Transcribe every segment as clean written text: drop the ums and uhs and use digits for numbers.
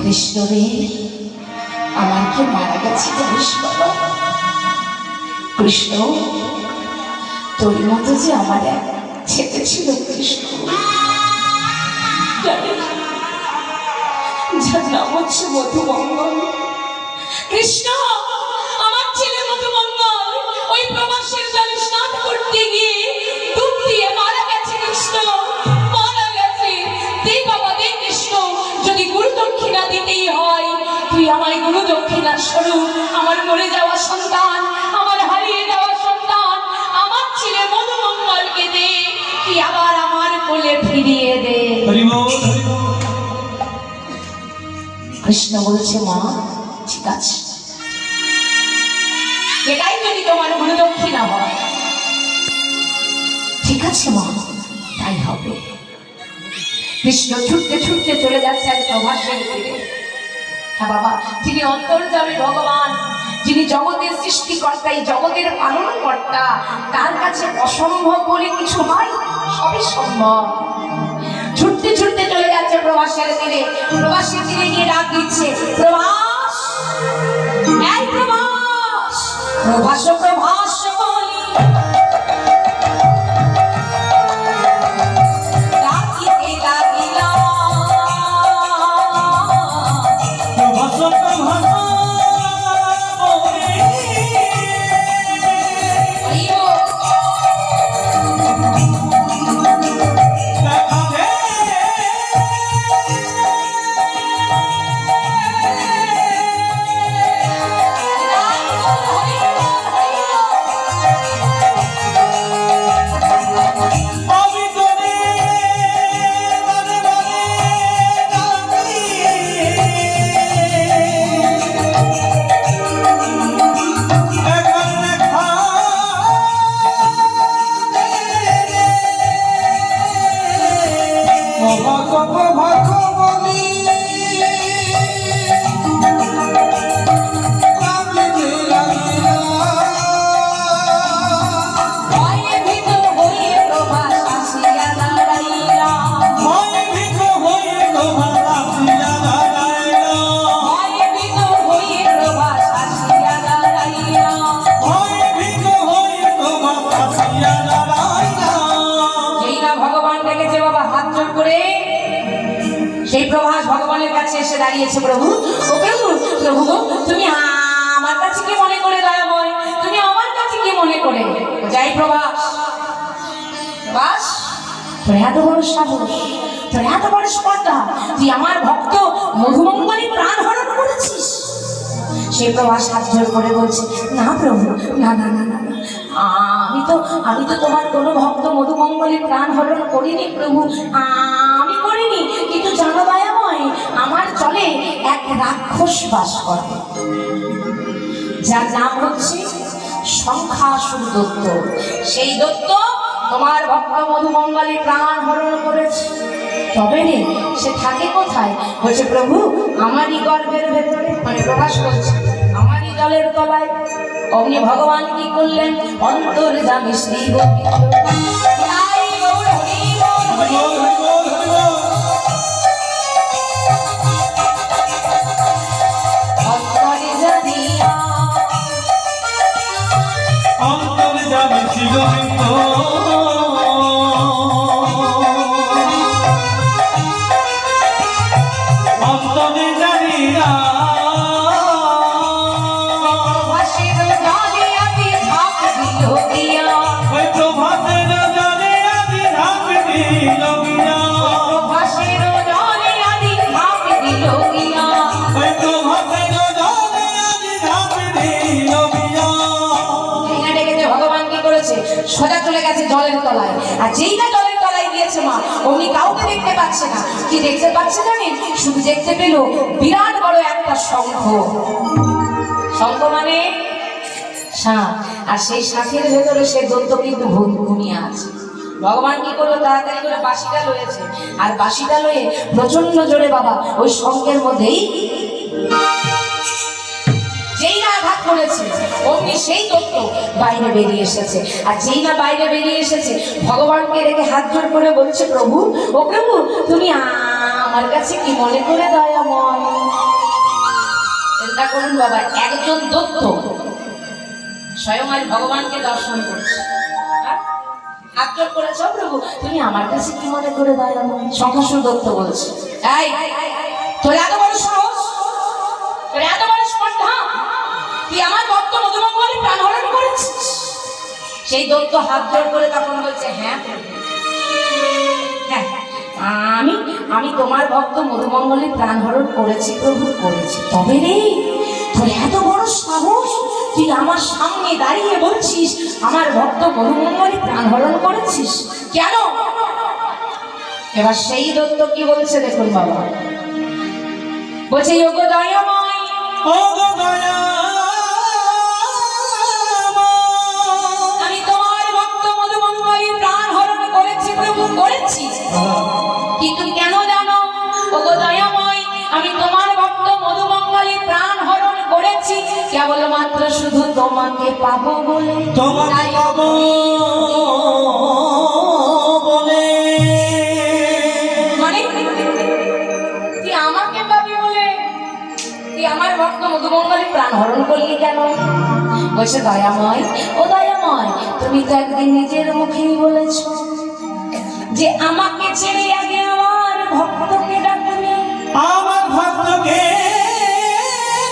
কৃষ্ণ রে আমার কি মারা গেছে জানিস বাবা? কৃষ্ণ তোর মতো যে আমার এক ছেলে ছিল কৃষ্ণ, যার নাম হচ্ছে মধুমঙ্গল। কৃষ্ণ আমার ছেলে মধুমঙ্গল ওই প্রবাসের জলে স্নান করতে গিয়ে ডুব দিয়ে মারা গেছে। কৃষ্ণ মারা গেছে। দে বাবা দে কৃষ্ণ, যদি গুরু দক্ষিণা দিতেই হয় তুই আমায় গুরু দক্ষিণা স্বরূপ আমার মরে যাওয়া সন্তান, আমার হারিয়ে যাওয়া সন্তান, আমার ছেলে মধুমঙ্গলকে দে, কি আবার আমার কোলে ফিরিয়ে দে। কৃষ্ণ বলছে মা ঠিক আছে, এটাই যদি তোমার গুরু দক্ষিণা হয় ঠিক আছে মা, তাই হবে। কৃষ্ণ ছুটতে ছুটতে চলে যাচ্ছে এক প্রভাসের দিকে। হ্যাঁ বাবা, যিনি অন্তর্যামী ভগবান, যিনি জগতের সৃষ্টিকর্তা, এই জগতের পালনকর্তা, তার কাছে অসম্ভব বলে কিছু নয়, সবই সম্ভব। ছুটতে ছুটতে চলে যাচ্ছে প্রভাসের তীরে। প্রভাসের তীরে গিয়ে ডাক দিচ্ছে, প্রভাস, এই প্রভাস, প্রভাস প্রভাস বলি ডাকিতে ডাকিলাম, প্রভাস প্রভাস মহাকপ ভাগ বলি সেই প্রভাস ভগবানের কাছে এসে দাঁড়িয়েছে। প্রভু, ও প্রভু, প্রভু গো, তুমি আমার কাছে কি মনে করে দয়াময়, তুমি আমার কাছে কি মনে করে? যাই প্রভাস, প্রভাস, তোর এত বড় সাহস, তোর এত বড় স্পর্ধা, তুই আমার ভক্ত মধুমঙ্গলী প্রাণ হরণ করেছিস। সেই প্রভাস হাত জোর করে বলছে, না প্রভু, না না না না, আমি তো তোমার কোনো ভক্ত মধুমঙ্গলী প্রাণ হরণ করিনি প্রভু, আমি করিনি। কিন্তু জানো দয়াময়, আমার চলে এক রাক্ষস বাস করে, যার নাম হচ্ছে শঙ্খাসুর দত্ত। সেই দত্ত তোমার ভক্ত মধুমঙ্গলী প্রাণ হরণ করেছে। তবে রে, সে থাকে কোথায়? বলছে প্রভু, আমারই গর্ভের ভেতরে, মানে প্রকাশ করছে আমারই জলের তলায়। অমনি ভগবান কি করলেন? অন্তর্যামী শ্রী গোবিন্দ অন্তর্যামী শ্রী গোবিন্দ সোজা চলে গেছে জলের তলায়। আর যেই না জলের তলায় গিয়েছে মা, অমনি কাউকে দেখতে পাচ্ছে না। কি দেখতে পাচ্ছে জানেন? শুধু দেখতে পেল বিরাট বড় একটা শঙ্খ। শঙ্খ মানে শাঁখ, আর সেই শাঁখের ভেতরে সে দত্ত কিন্তু ঘুমিয়ে আছে। ভগবান কি করলো? তাড়াতাড়ি করে বাঁশিটা লয়েছে, আর বাঁশিটা লয়ে প্রচন্ড জোরে বাবা ওই শঙ্খের মধ্যেই যেই না আঘাত করেছে, অমনি সেই দত্ত বাইরে বেরিয়ে এসেছে। আর যেই না বাইরে বেরিয়ে এসেছে, ভগবানকে রেখে হাত জোর করে বলছে, প্রভু, ও প্রভু, তুমি আমার কাছে কি মনে করে দয়াময়? চিন্তা করুন বাবা, একজন দত্ত স্বয়ং আজ ভগবানকে দর্শন করছে, হাত জোর করেছে, প্রভু তুমি আমার কাছে কি মনে করে দয়াময়? শঙ্খাসুর দত্ত বলছে, এই তোর এত বড় সাহস, তোর এত বড় স্পর্ধা, তুই আমার ভক্ত মধুমঙ্গলী প্রাণ হরণ করেছিস। সেই দত্ত হাত জোর করে তখন বলছে, হ্যাঁ হ্যাঁ, আমি তোমার ভক্ত মধুমঙ্গলী প্রাণ হরণ করেছি প্রভু, করেছি। তবে রে, তোর এত বড় সাহস, তুই আমার সামনে দাঁড়িয়ে বলছিস আমার ভক্ত মধুমঙ্গলী প্রাণ হরণ করেছিস, কেন? এবার সেই দত্ত কি বলছে দেখুন বাবা, বলছে, যোগ্য দয়াময়, আমি তোমার ভক্ত মধুমঙ্গলী প্রাণ হরণ করেছি প্রভু, করেছি। কিন্তু কেন জানো? ওগো দয়াময়, আমি তোমার ভক্ত মধুমঙ্গলী প্রাণ হরণ করেছি কেবলমাত্র শুধু তোমাকে পাবো বলে, তোমাকে পাবো বলে। মানে তুই আমাকে পাবি বলে তুই আমার ভক্ত মধুমঙ্গলী প্রাণ হরণ করলি কেন? বলছে, দয়াময়, ও দয়াময়, তুমি তো একদিন নিজের মুখেই বলেছ যে আমাকে ছেড়ে আগে আমার ভক্তকে ডাকবে, আমার ভক্তকে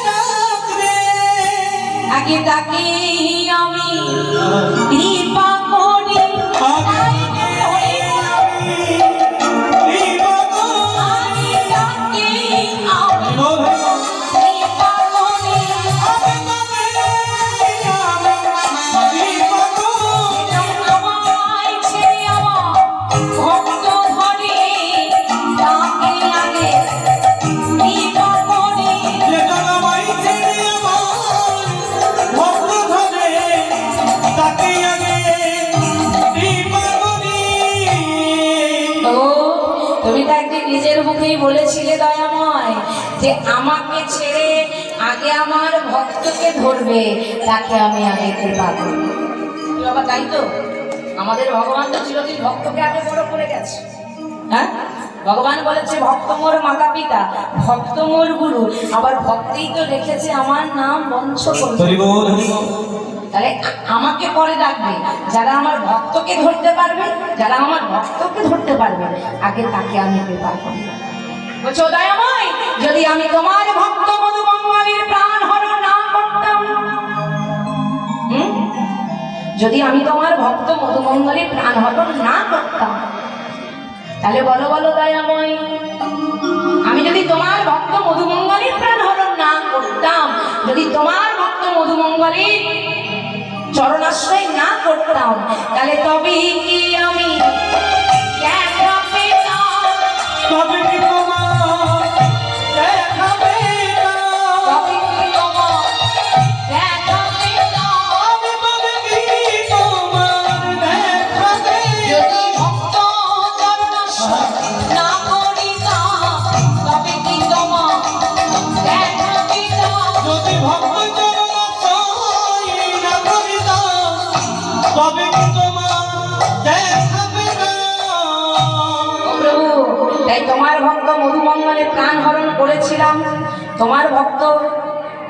ডাকবে, আগে তাকে আমি কৃপা করি, তাকে আগে তুমি তো একদিন নিজের মুখেই বলেছিলে দয়াময় যে আমাকে ছেড়ে আগে আমার ভক্তকে ধরবে, তাকে আমি আগে কৃপা করব। বাবা তাই তো, আমাদের ভগবান তো চিরদিন ভক্তকে আগে বড় করে গেছে। হ্যাঁ, ভগবান বলেছে ভক্ত মোর মাতা পিতা, ভক্ত মোর গুরু, আবার ভক্তেই তো রেখেছে আমার নাম বঞ্চ করবে। হরি বল হরি বল। তাহলে আমাকে পরে ডাকবে যারা আমার ভক্তকে ধরতে পারবে, যারা আমার ভক্তকে ধরতে পারবে আগে তাকে আমি কৃপা করব। বলছো দয়াময়, যদি আমি তোমার ভক্ত মধুমঙ্গলের প্রাণ হরণ না করতাম, যদি আমি তোমার ভক্ত মধুমঙ্গলের প্রাণ হরণ না করতাম, তাহলে বলো বলো দয়াময়, আমি যদি তোমার ভক্ত মধুমঙ্গলের প্রাণ হরণ না করতাম, যদি তোমার ভক্ত মধুমঙ্গলের চরণাশ্রয় না করতাম, তাহলে তবে কি আমি দেখা পেতাম? তবে কি তোমার দেখা পেতাম? তবে কি তোমার দেখা পেতাম? তবে কি তোমার দেখা পেতাম? যদি ভক্ত চরণাশ্রয় না করিতাম, তবে কি তোমার দেখা পেতাম? যদি ভক্ত চরণাশ্রয় না করিতাম, তবে কি তোমার দেখা পেতাম? ও প্রভু, তাই তোমার ভক্ত মধুমঙ্গলে প্রাণ হরণ করেছিলাম, তোমার ভক্ত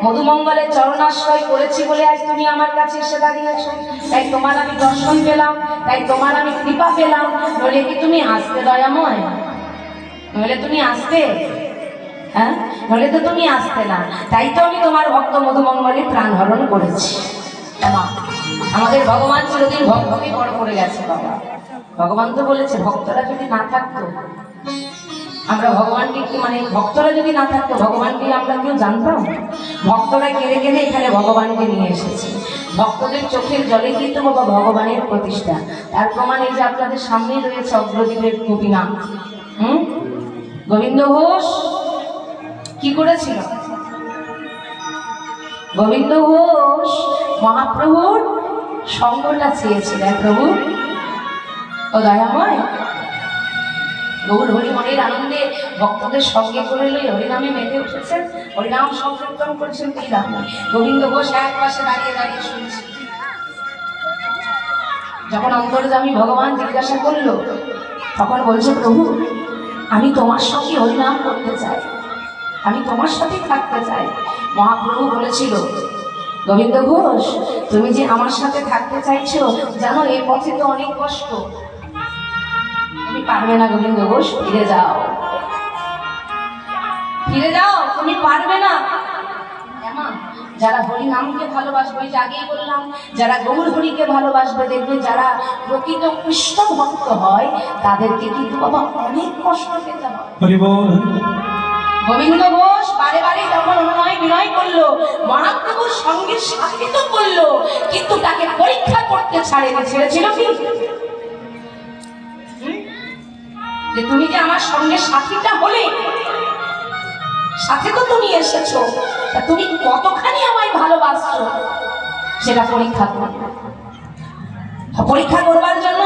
মধুমঙ্গলে চরণাশ্রয় করেছি বলে আজ তুমি আমার কাছে এসে দাঁড়িয়েছো। তাই তোমার আমি দর্শন পেলাম, তাই তোমার আমি কৃপা পেলাম। নইলে কি তুমি আসতে দয়াময়? নইলে তুমি আসতে? হ্যাঁ, নইলে তো তুমি আসতে না। তাই তো আমি তোমার ভক্ত মধুমঙ্গলে প্রাণ হরণ করেছি। মা, আমাদের ভগবান চিরদিন ভক্তকে বড় করে গেছে বাবা। ভগবান তো বলেছে ভক্তরা যদি না থাকতো, আমরা ভগবানকে কি মানে ভক্তরা যদি না থাকতো ভগবানকে আমরা কেউ জানতাম? ভক্তরা কেঁদে কেঁদে এখানে ভগবানকে নিয়ে এসেছে। ভক্তদের চোখের জলে কিন্তু বাবা ভগবানের প্রতিষ্ঠা। তার প্রমাণ এই যে আপনাদের সামনেই রয়েছে অগ্রদীপের গোপীনাথ। গোবিন্দ ঘোষ কি করেছিল? গোবিন্দ ঘোষ মহাপ্রভুর সঙ্গটা চেয়েছিলেন। প্রভু ও দয়াময়, গৌর হরি মনের আনন্দে ভক্তদের সঙ্গে করে লই হরিনামে মেতে উঠেছেন, হরিনাম সংকীর্তন করেছেন। কি লাভ? গোবিন্দ ঘোষ এক পাশে দাঁড়িয়ে দাঁড়িয়ে শুনছে। যখন অন্তর্যামী ভগবান জিজ্ঞাসা করলো, তখন বলছে প্রভু আমি তোমার সঙ্গে হরিনাম করতে চাই, আমি তোমার সাথে থাকতে চাই। মহাপ্রভু বলেছিল গোবিন্দ ঘোষ তুমি যে আমার সাথে থাকতে চাইছো, জানো এই পথে তো অনেক কষ্ট, তুমি পারবে না গোবিন্দ ঘোষ, ফিরে যাও, ফিরে যাও, তুমি পারবে না। যারা হরি নামকে ভালোবাসবে, যে আগেই বললাম যারা গৌর হরিকে ভালোবাসবে, দেখবে যারা প্রকৃত কৃষ্ণ ভক্ত হয় তাদেরকে কিন্তু বাবা অনেক কষ্ট পেতে হয়। হরি বল হরি বল। গোবিন্দ ঘোষ বারে বারে যখন অনুনয় বিনয় করলো, মহাপ্রভুর সঙ্গে সাথে তো করলো, কিন্তু তাকে পরীক্ষা করতে ছাড়েনি। ছেড়েছিল কি? যে তুমি যে আমার সঙ্গে সাথীটা হলে, সাথে তো তুমি এসেছো, তা তুমি কতখানি আমায় ভালোবাসছো সেটা পরীক্ষা করো। পরীক্ষা করবার জন্য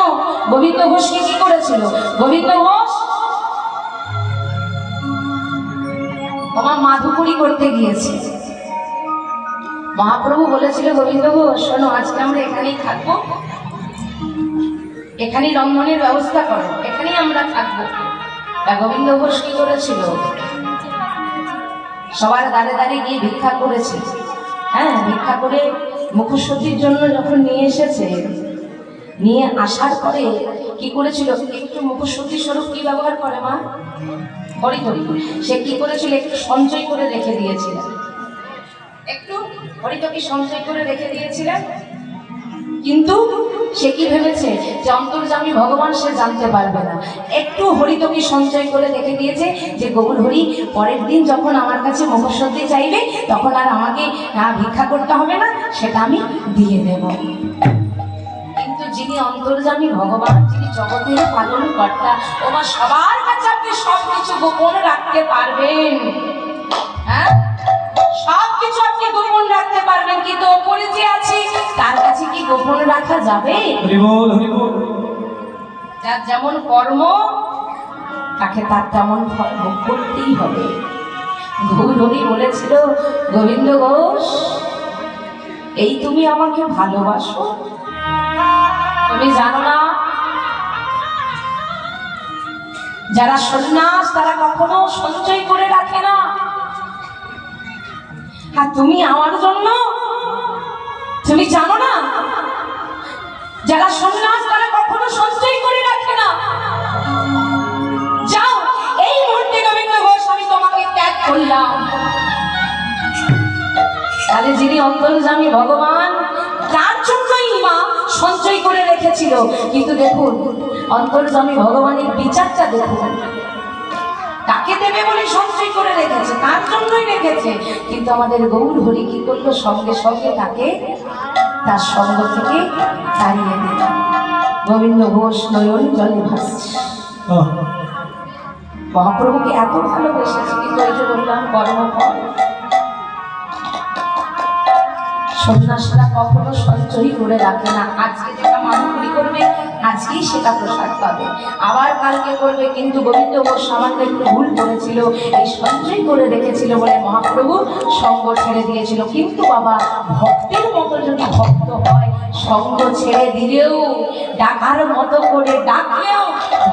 গোবিন্দ ঘোষকে কি করেছিল? গোবিন্দ ঘোষ তোমার মাধুপুরি করতে গিয়েছে। মহাপ্রভু বলেছিল গোবিন্দ ঘোষ শোনো, আজকে আমরা এখানেই থাকবো, এখানেই রন্ধনের ব্যবস্থা করো, এখানেই আমরা থাকবো। তা গোবিন্দ ঘোষ কি করেছিল? সবার দাঁড়ে দাঁড়িয়ে গিয়ে ভিক্ষা করেছে। হ্যাঁ, ভিক্ষা করে মুখশুদ্ধির জন্য যখন নিয়ে এসেছে, নিয়ে আসার পরে কি করেছিল? একটু মুখশুদ্ধি স্বরূপ কি ব্যবহার করে মা? হরিতকি। সে কি করেছিল? একটু সঞ্চয় করে রেখে দিয়েছিলেন, একটু হরিতকি সঞ্চয় করে রেখে দিয়েছিলেন। কিন্তু সে কি ভেবেছে যে অন্তর্যামী ভগবান সে জানতে পারবে না। একটু হরিতকি সঞ্চয় করে রেখে দিয়েছে যে গৌর হরি পরের দিন যখন আমার কাছে মুখশুদ্ধি চাইবে তখন আর আমাকে ভিক্ষা করতে হবে না, সেটা আমি দিয়ে দেব। কিন্তু যিনি অন্তর্যামী ভগবান, যিনি জগতের পালন কর্তা, ওমা সবার কাছে আপনি সবকিছু গোপন রাখতে পারবেন। হ্যাঁ, সবকিছু আপনি গোপন রাখতে পারবেন, কিন্তু ওপরে যে আছে তার কাছে কি গোপন রাখা যাবে? হরি বল হরি বল। যার যেমন কর্ম তাকে তার তেমন ফল ভোগ করতেই হবে। গৌরহরি বলেছিল, গোবিন্দ ঘোষ, এই তুমি আমাকে ভালোবাসো? তুমি জানো না, যারা সন্ন্যাস তারা কখনো সঞ্চয় করে রাখে না, আর তুমি আমার জন্য, তুমি জানো না, যারা সন্ন্যাস তারা কখনো সঞ্চয় করে রাখে না। যাও, এই মুহূর্তে গোবিন্দ ঘোষ আমি তোমাকে ত্যাগ করলাম। তাহলে যিনি অন্তর্যামী ভগবান, তার জন্যই মা সঞ্চয় করে রেখেছিল। কিন্তু দেখুন অন্তর্যামী ভগবানের বিচারটা দেখুন, তাকে দেবে বলে সঞ্চয় করে রেখেছে, তার জন্যই রেখেছে। কিন্তু আমাদের গৌর হরি কি করলো, সঙ্গে সঙ্গে তাকে তার সঙ্গ থেকে তাড়িয়ে দিল। গোবিন্দ ঘোষ নয়ন জলে ভাসছে। মহাপ্রভুকে এত ভালোবেসেছে, কিন্তু এই যে বললাম কর্মফল, সন্ন্যাসীরা কখনো সঞ্চয় করে রাখে না। আজকে যেটা মানবী করবে আজকেই সেটা প্রসাদ পাবে, আবার কালকে করবে। কিন্তু গোবিন্দ ঘোষ সামান্য একটু ভুল করেছিল, এই সঞ্চয় করে রেখেছিল বলে মহাপ্রভু সঙ্গ ছেড়ে দিয়েছিল। কিন্তু বাবা, ভক্তের মতো যদি ভক্ত হয়, সঙ্গ ছেড়ে দিলেও, ডাকার মতো করে ডাকলেও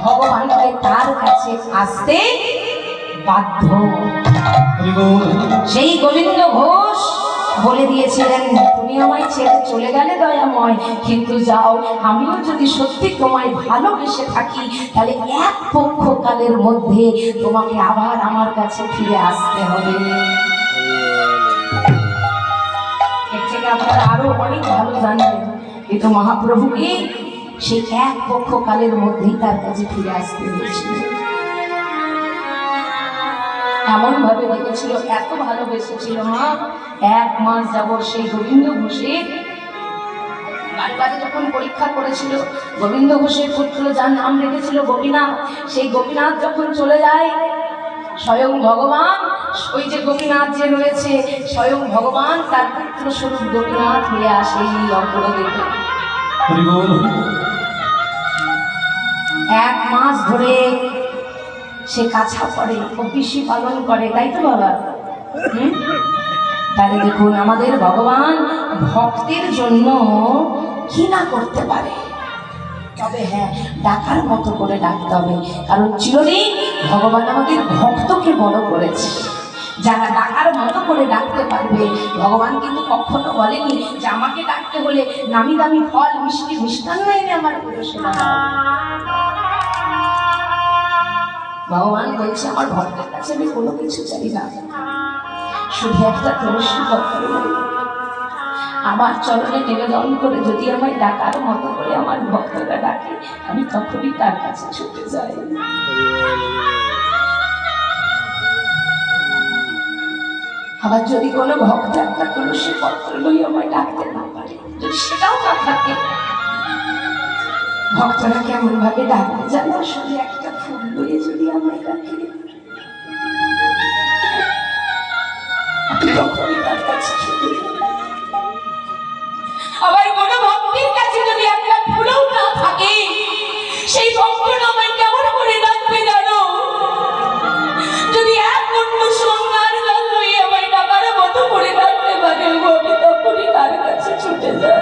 ভগবানকে তার কাছে আসতে বাধ্য। সেই গোবিন্দ ঘোষ বলে দিয়েছিলেন, তুমি আমায় ছেড়ে চলে গেলে দয়াময়, কিন্তু যাও, আমিও যদি সত্যি তোমায় ভালোবেসে থাকি, তাহলে এক পক্ষকালের মধ্যে তোমাকে আবার আমার কাছে ফিরে আসতে হবে। এর থেকে আপনারা আরো অনেক ভালো জানবেন, কিন্তু মহাপ্রভুকে সেই এক পক্ষকালের মধ্যেই তার কাছে ফিরে আসতে হয়েছিল। এমন ভাবে দেখেছিল, এত ভালোবেসেছিল মা, 1 মাস যাবত সেই গোবিন্দ ঘোষের বাড়ি যখন পরীক্ষা করেছিল, গোবিন্দ ঘোষের পুত্র যার নাম রেখেছিল গোপীনাথ, সেই গোপীনাথ যখন চলে যায়, স্বয়ং ভগবান, ওই যে গোপীনাথ যে রয়েছে, স্বয়ং ভগবান তার পুত্র স্বরূপ গোপীনাথ হয়ে আসে এই অগ্রদেবে। 1 মাস ধরে সে কাছা পড়ে, অপিসি পালন করে, তাই তো বাবা? তাহলে দেখুন আমাদের ভগবান ভক্তের জন্য কি না করতে পারে। তবে হ্যাঁ, ডাকার মতো করে ডাকতে হবে, কারণ চিরদিন ভগবান আমাদের ভক্তকে বড় করেছে। যারা ডাকার মতো করে ডাকতে পারবে, ভগবান কিন্তু কখনো বলেনি যে আমাকে ডাকতে হলে নামি দামি ফল, মিষ্টি, মিষ্টান্ন এনে আমার পুরস্কার। ভগবান বলছে, আমার ভক্তের কাছে আমি কোনো কিছু চাই না, শুধু একটা তুলসী পত্র আমার চরণে নিবেদন করে যদি আমায় ডাকার মতো করে আমার ভক্তরা ডাকে, আমি তখনই তার কাছে ছুটে যাই। আবার যদি কোনো ভক্ত একটা তুলসী পত্র লই আমায় ডাকতে না পারে, যদি সেটাও না থাকে, ভক্তরা কেমন ভাবে ডাকবে জানো? শুধু একটা ফুল লইয়ে যদি আমায় ডাকে, তখনই তার কাছে ছুটে যাই। আবার কোন ভক্তের কাছে যদি একটা ফুলও না থাকে, সেই ভক্তটা আমায় কেমন করে ডাকবে জানো? যদি এক মুঠো সোনার জল লইয়ে আমায় ডাকার মতো করে ডাকতে পারে, আমি তখনই তার কাছে ছুটে যাই।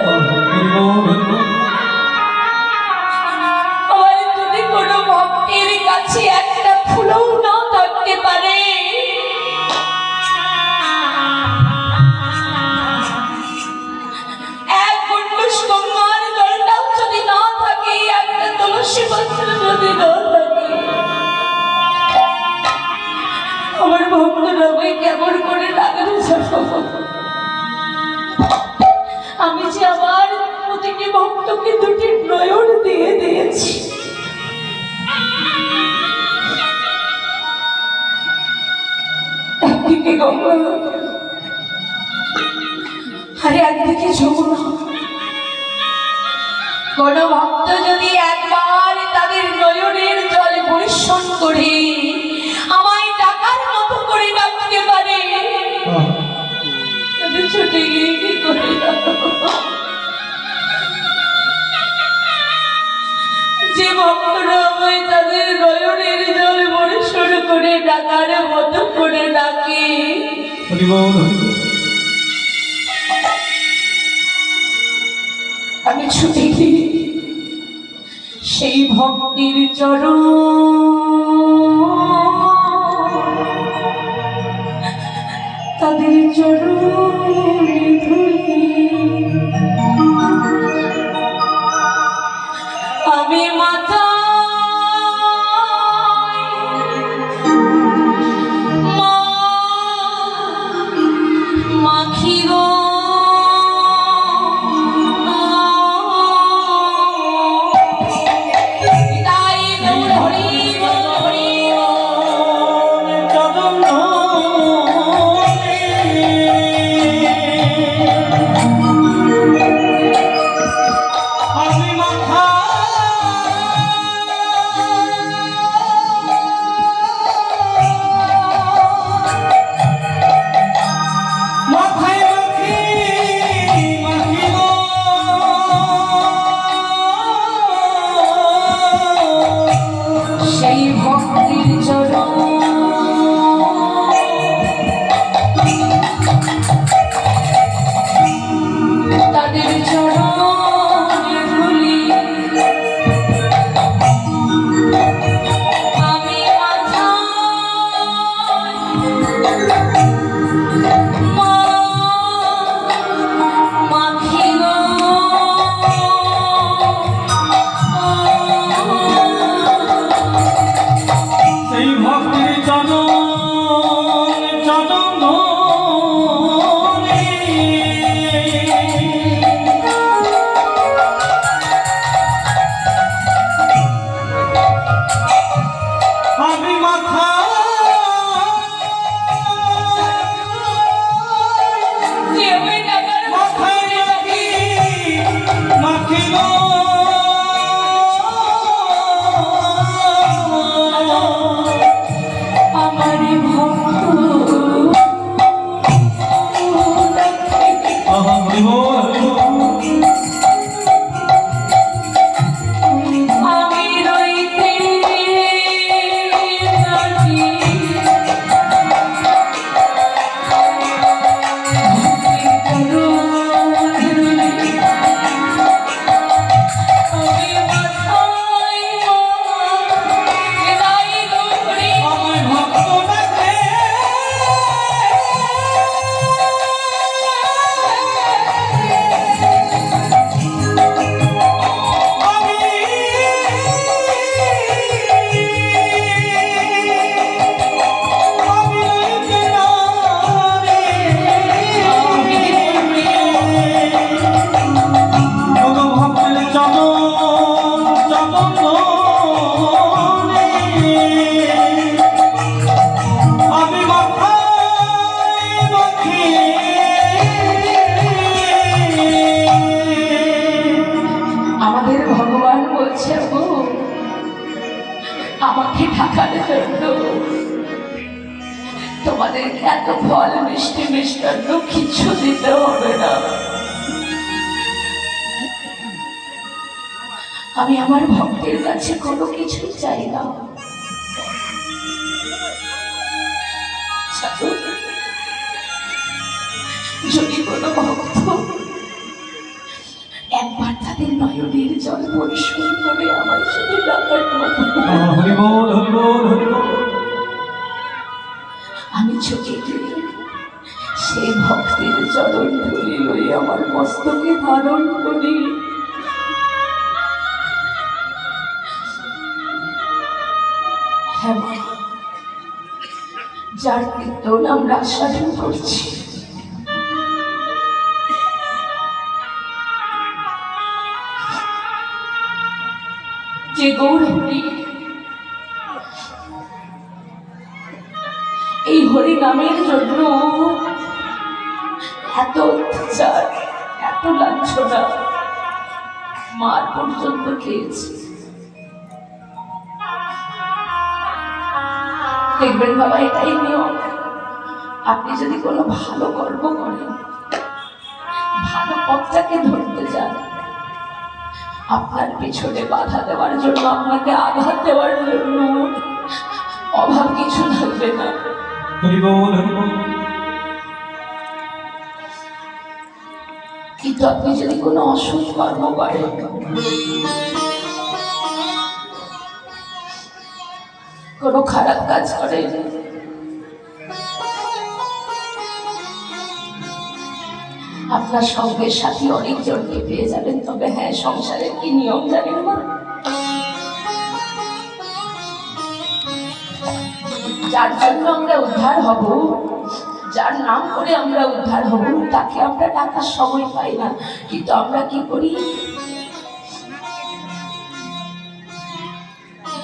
আবার যদি কোনো ভক্তের কাছে একটা ফুলও না থাকতে পারে, আমার ভক্তরা ভাই কেমন করে ডাকবে? আমি যে আমার প্রতিটি ভক্তকে দুটি নয়ন দিয়ে দিয়েছি, একদিকে গঙ্গা আর একদিকে যমুনা। কোন ভক্ত যদি একবার তাদের নয়নের জল বর্ষণ করে আমায় ডাকার মতো করে ডাকতে পারে, তাদের ছুটে গিয়ে কি করে যে ভক্তরা আমায় তাদের নয়নের জল করে ডাকে হরি বল হরি বল। আমি ছুটে গিয়ে সেই ভক্তির চরণ তাদের চরণে ধরি আমি মাথা মাখি গো সেই ভক্তির চরণ তাদের চরণে ধুলি আমি মাথা মাখি গো সেই ভক্তির চরণ চরণ আমি মাথা মাথায় মাখি গো আমার ভক্ত হরি বল হরি বল। আমি রইতে রাজি আমি মাথায় বিদায় করি আমার ভক্ত ডাকে আমি আমি রইতে না রে। ওগো ভক্তের চরণ চরণে আমি মাথায় মাখি আমাদের ভগবান বলছে গো আমাকে ঢাকার জন্য তোমাদেরকে এত ফল মিষ্টি মিষ্টান্ন কিছু দিতে হবে না আমি আমার ভক্তের কাছে কোনো কিছু চাই না যদি কোনো ভক্ত একবার তাদের নয়নের জল পরিশোধ করে আমার সাথে ডাকার মতো হরি বল হরি বল হরি বল। আমি ছুটে গিয়ে সেই ভক্তের চরণ ধুলি লই আমার মস্তকে ধারণ করি হ্যাঁ মা, যার কীর্তন আমরা আস্বাদন করছি যে গৌরহরি এই হরি নামের জন্য এত অত্যাচার এত লাঞ্ছনা মার পর্যন্ত খেয়েছে দেখবেন বাবা এটাই নিয়ম আপনি যদি কোনো ভালো কর্ম করেন ভালো পথটাকে ধরতে যান আপনার পিছনে বাধা দেওয়ার জন্য আপনাকে আঘাত দেওয়ার জন্য অভাব কিছু থাকবে না হরি বল হরি বল। কিন্তু আপনি যদি কোনো অসৎ কর্ম করেন, কোনো খারাপ কাজ করেন, আপনার সঙ্গের সাথী অনেকজনকে পেয়ে যাবেন। তবে হ্যাঁ, সংসারের কি নিয়ম জানেন না? যার জন্য আমরা উদ্ধার হব, যার নাম করে আমরা উদ্ধার হব, তাকে আমরা ডাকার সময় পাই না। কিন্তু আমরা কি করি?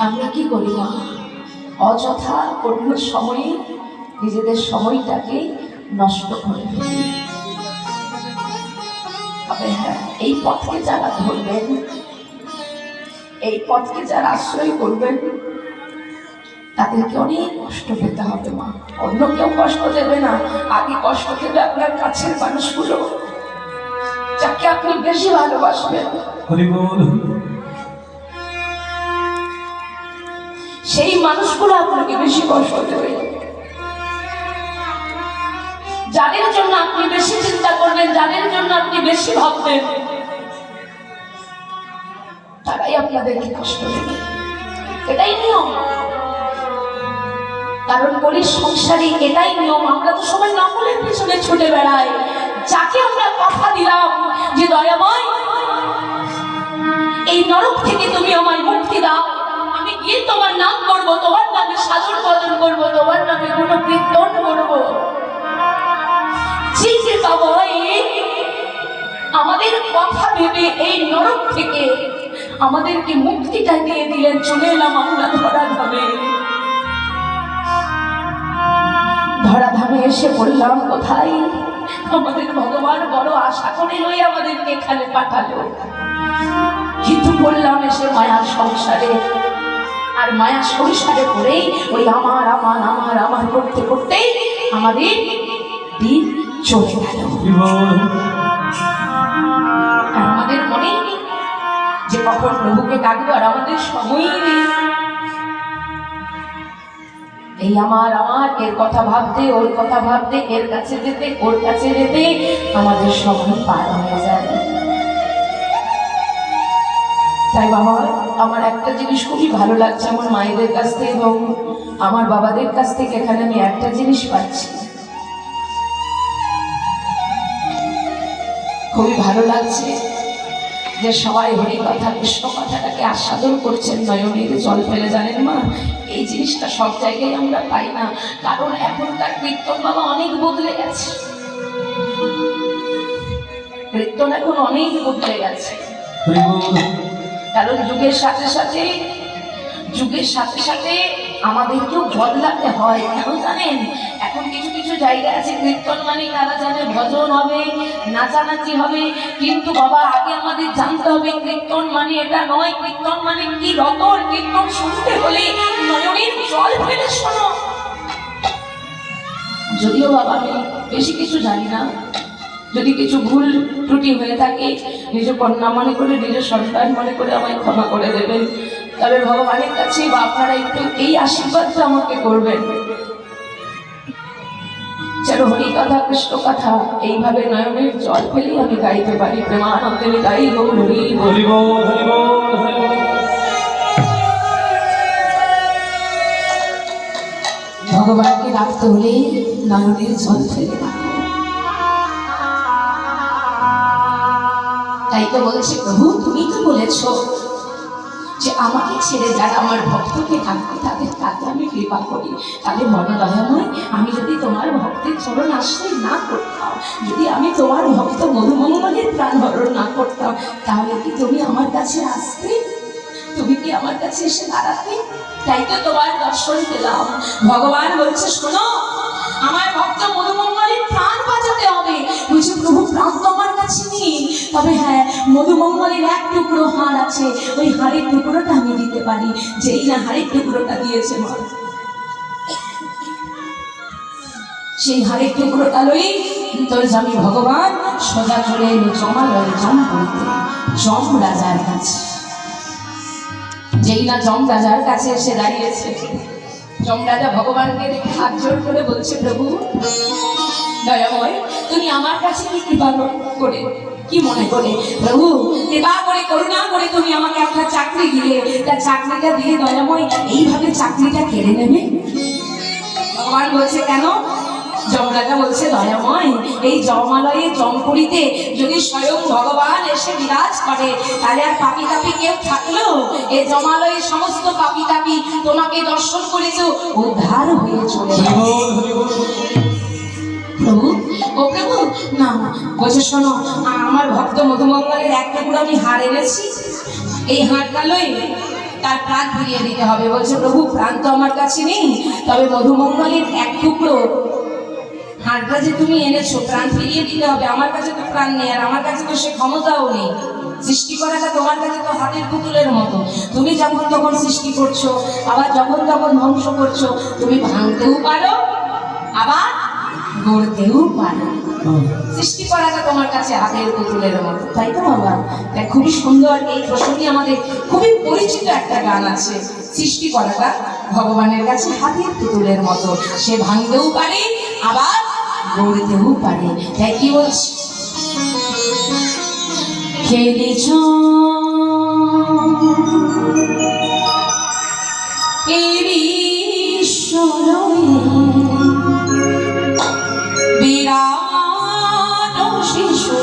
আমরা কি করি না, অযথা অন্য সময়ে নিজেদের সময়টাকে নষ্ট করে ফেলি। তবে হ্যাঁ, এই পথকে যারা ধরবেন, এই পথকে যারা আশ্রয় করবেন, তাদেরকে অনেক কষ্ট পেতে হবে মা। অন্য কেউ কষ্ট দেবে না, আগে কষ্ট দেবে আপনার কাছের মানুষগুলো, যাকে আপনি বেশি ভালোবাসবেন। হরি বল। সেই মানুষগুলো আপনাকে বেশি কষ্ট দেবে। যাদের জন্য আপনি বেশি চিন্তা করবেন, যাদের জন্য আপনি বেশি ভাববেন, তারাই আপনাদেরকে কষ্ট দেবে। এটাই নিয়ম। কারণ বলি, সংসারে এটাই নিয়ম। আমরা তো সবাই নকলের পিছনে ছুটে বেড়াই। যাকে আমরা কথা দিলাম যে দয়াময়, এই নরক থেকে তুমি আমায় মুক্তি দাও, আমি গিয়ে তোমার নাম করবো, তোমার নামে সাধন ভজন করবো, তোমার নামে কোনো কীর্তন করবো, যে বাবাই আমাদের কথা ভেবে এই নরক থেকে আমাদেরকে মুক্তিটা দিয়ে দিলেন। চলে এলাম আমরা ধরাধামে। ধরাধামে এসে বললাম কোথায়? আমাদের ভগবান বড় আশা করে লই আমাদেরকে এখানে পাঠালো, কিন্তু বললাম এসে মায়ার সংসারে। আর মায়ার সংসারে পড়েই ওই আমার আমার আমার আমার করতে করতে আমাদের দিন চলে গেল। আর আমাদের মনে যে কখন প্রভুকে ডাকবো, আর আমাদের সময় নেই। এই আমার আমার এর কথা ভাবতে, ওর কথা ভাবতে, এর কাছে যেতে, ওর কাছে যেতে আমাদের সময় পার হয়ে যায়। তাই বাবা, আমার একটা জিনিস খুবই ভালো লাগছে আমার মায়েদের কাছ থেকে এবং আমার বাবাদের কাছ থেকে। এখানে আমি একটা জিনিস পাচ্ছি, খুবই ভালো লাগছে যে সবাই হরি কথা কৃষ্ণ কথাটাকে আস্বাদন করছেন, নয়নের জল ফেলে। জানেন মা, এই জিনিসটা সব জায়গায় আমরা পাই না। কারণ এখনকার কীর্তন বাবা অনেক বদলে গেছে। কীর্তন এখন অনেক বদলে গেছে। কারণ যুগের সাথে সাথে আমাদেরকেও বদলাতে হয়। কেন জানেন? এখন কিছু কিছু জায়গা আছে কীর্তন মানে তারা জানে ভজন হবে, নাচানাচি হবে, কিন্তু বাবা আগে আমাদের জানতে হবে কীর্তন মানে এটা নয়। কীর্তন মানে কি রতন? কীর্তন শুনতে হলে নয়নের জল ফেলে শোনো। যদিও বাবা আমি বেশি কিছু জানি না, যদি কিছু ভুল ত্রুটি হয়ে থাকে নিজ কন্যা মনে করে, নিজের সন্তান মনে করে আমায় ক্ষমা করে দেবেন। তবে ভগবানের কাছে বা আপনারা একটু এই আশীর্বাদটা আমাকে করবেন, যেন হরি কথা কৃষ্ণ কথা এইভাবে নয়নের জল ফেলেই আমি গাইতে পারি। প্রেমানন্দে গাই গৌর হরি হরি বল হরি বল হরি বল। ভগবানকে রাখতে হলে নয়নের জল ফেলে না। তাই তো বলছে প্রভু, তুমি তো বলেছো যে আমাকে ছেড়ে যারা আমার ভক্তকে থাকবে তাদের তাকে আমি কৃপা করি। তাহলে মনে দয়াময়, আমি যদি তোমার ভক্তের চরণ আশ্রয় না করতাম, যদি আমি তোমার ভক্ত মধুমঙ্গলের প্রাণ হরণ না করতাম, তাহলে কি তুমি আমার কাছে আসতে? তুমি কি আমার কাছে এসে দাঁড়াতে? তাই তো তোমার দর্শন পেলাম। ভগবান বলছে শোনো, আমার ভক্ত মধুমঙ্গলের প্রাণ বাঁচাতে হবে। বলছে প্রভু, প্রাণ তো আমার কাছে নেই, তবে হ্যাঁ মধুমঙ্গলের এক টুকরো হাড় আছে, ওই হাড়ের টুকরোটা আমি দিতে পারি। যেই না হাড়ের টুকরোটা দিয়েছে মা, সেই হাড়ের টুকরোটা লই তোর স্বামী ভগবান সোজা চলে এলো জমালয় জম বলতে, জম রাজার কাছে। যেই না জম রাজার কাছে এসে দাঁড়িয়েছে, যমরাজা ভগবানকে দেখে হাত জোড় করে বলছে, প্রভু দয়াময়, তুমি আমার কাছে কি কৃপা করে, কি মনে করে প্রভু কৃপা করে করুণা করে তুমি আমাকে একটা চাকরি দিলে, তা চাকরিটা দিয়ে দয়াময় এইভাবে চাকরিটা কেড়ে নেবে? ভগবান বলছে কেন? যমরাজা বলছে, দয়াময়, এই জমালয়ে জমপুরীতে যদি স্বয়ং ভগবান এসে বিরাজ করে, তাহলে আর পাপি তাপি কেউ থাকলো? এই জমালয়ে সমস্ত পাপি তাপি তোমাকে দর্শন করেছে, উদ্ধার হয়ে চলে হরি যাবে। বল হরি বল। প্রভু, ও প্রভু, না বলছে, শোনো, আমার ভক্ত মধুমঙ্গলের এক টুকরো আমি হাড় এনেছি, এই হাড়টা লই তার প্রাণ ফিরিয়ে দিতে হবে। বলছে, প্রভু প্রাণ তো আমার কাছে নেই, তবে মধুমঙ্গলের এক টুকরো হাড়টা যে তুমি এনেছো, প্রাণ ফিরিয়ে দিতে হবে। আমার কাছে তো প্রাণ নেই, আর আমার কাছে তো সে ক্ষমতাও নেই। সৃষ্টি করাটা তোমার কাছে তো হাতের পুতুলের মতো, তুমি যখন তখন সৃষ্টি করছো, আবার যখন তখন ধ্বংস করছো। তুমি ভাঙতেও পারো, আবার গড়তেও পারো। সৃষ্টি করাটা তোমার কাছে হাতের পুতুলের মতো, তাই তো বাবা? তাই খুবই সুন্দর এই প্রসঙ্গে আমাদের খুবই পরিচিত একটা গান আছে, সৃষ্টি করাটা ভগবানের কাছে হাতের পুতুলের মতো, সে ভাঙতেও পারে আবার গড়তেও পারে। তাই কি বলছি, খেলেছ এই বিশ্বরয়ে বিরাট শিশু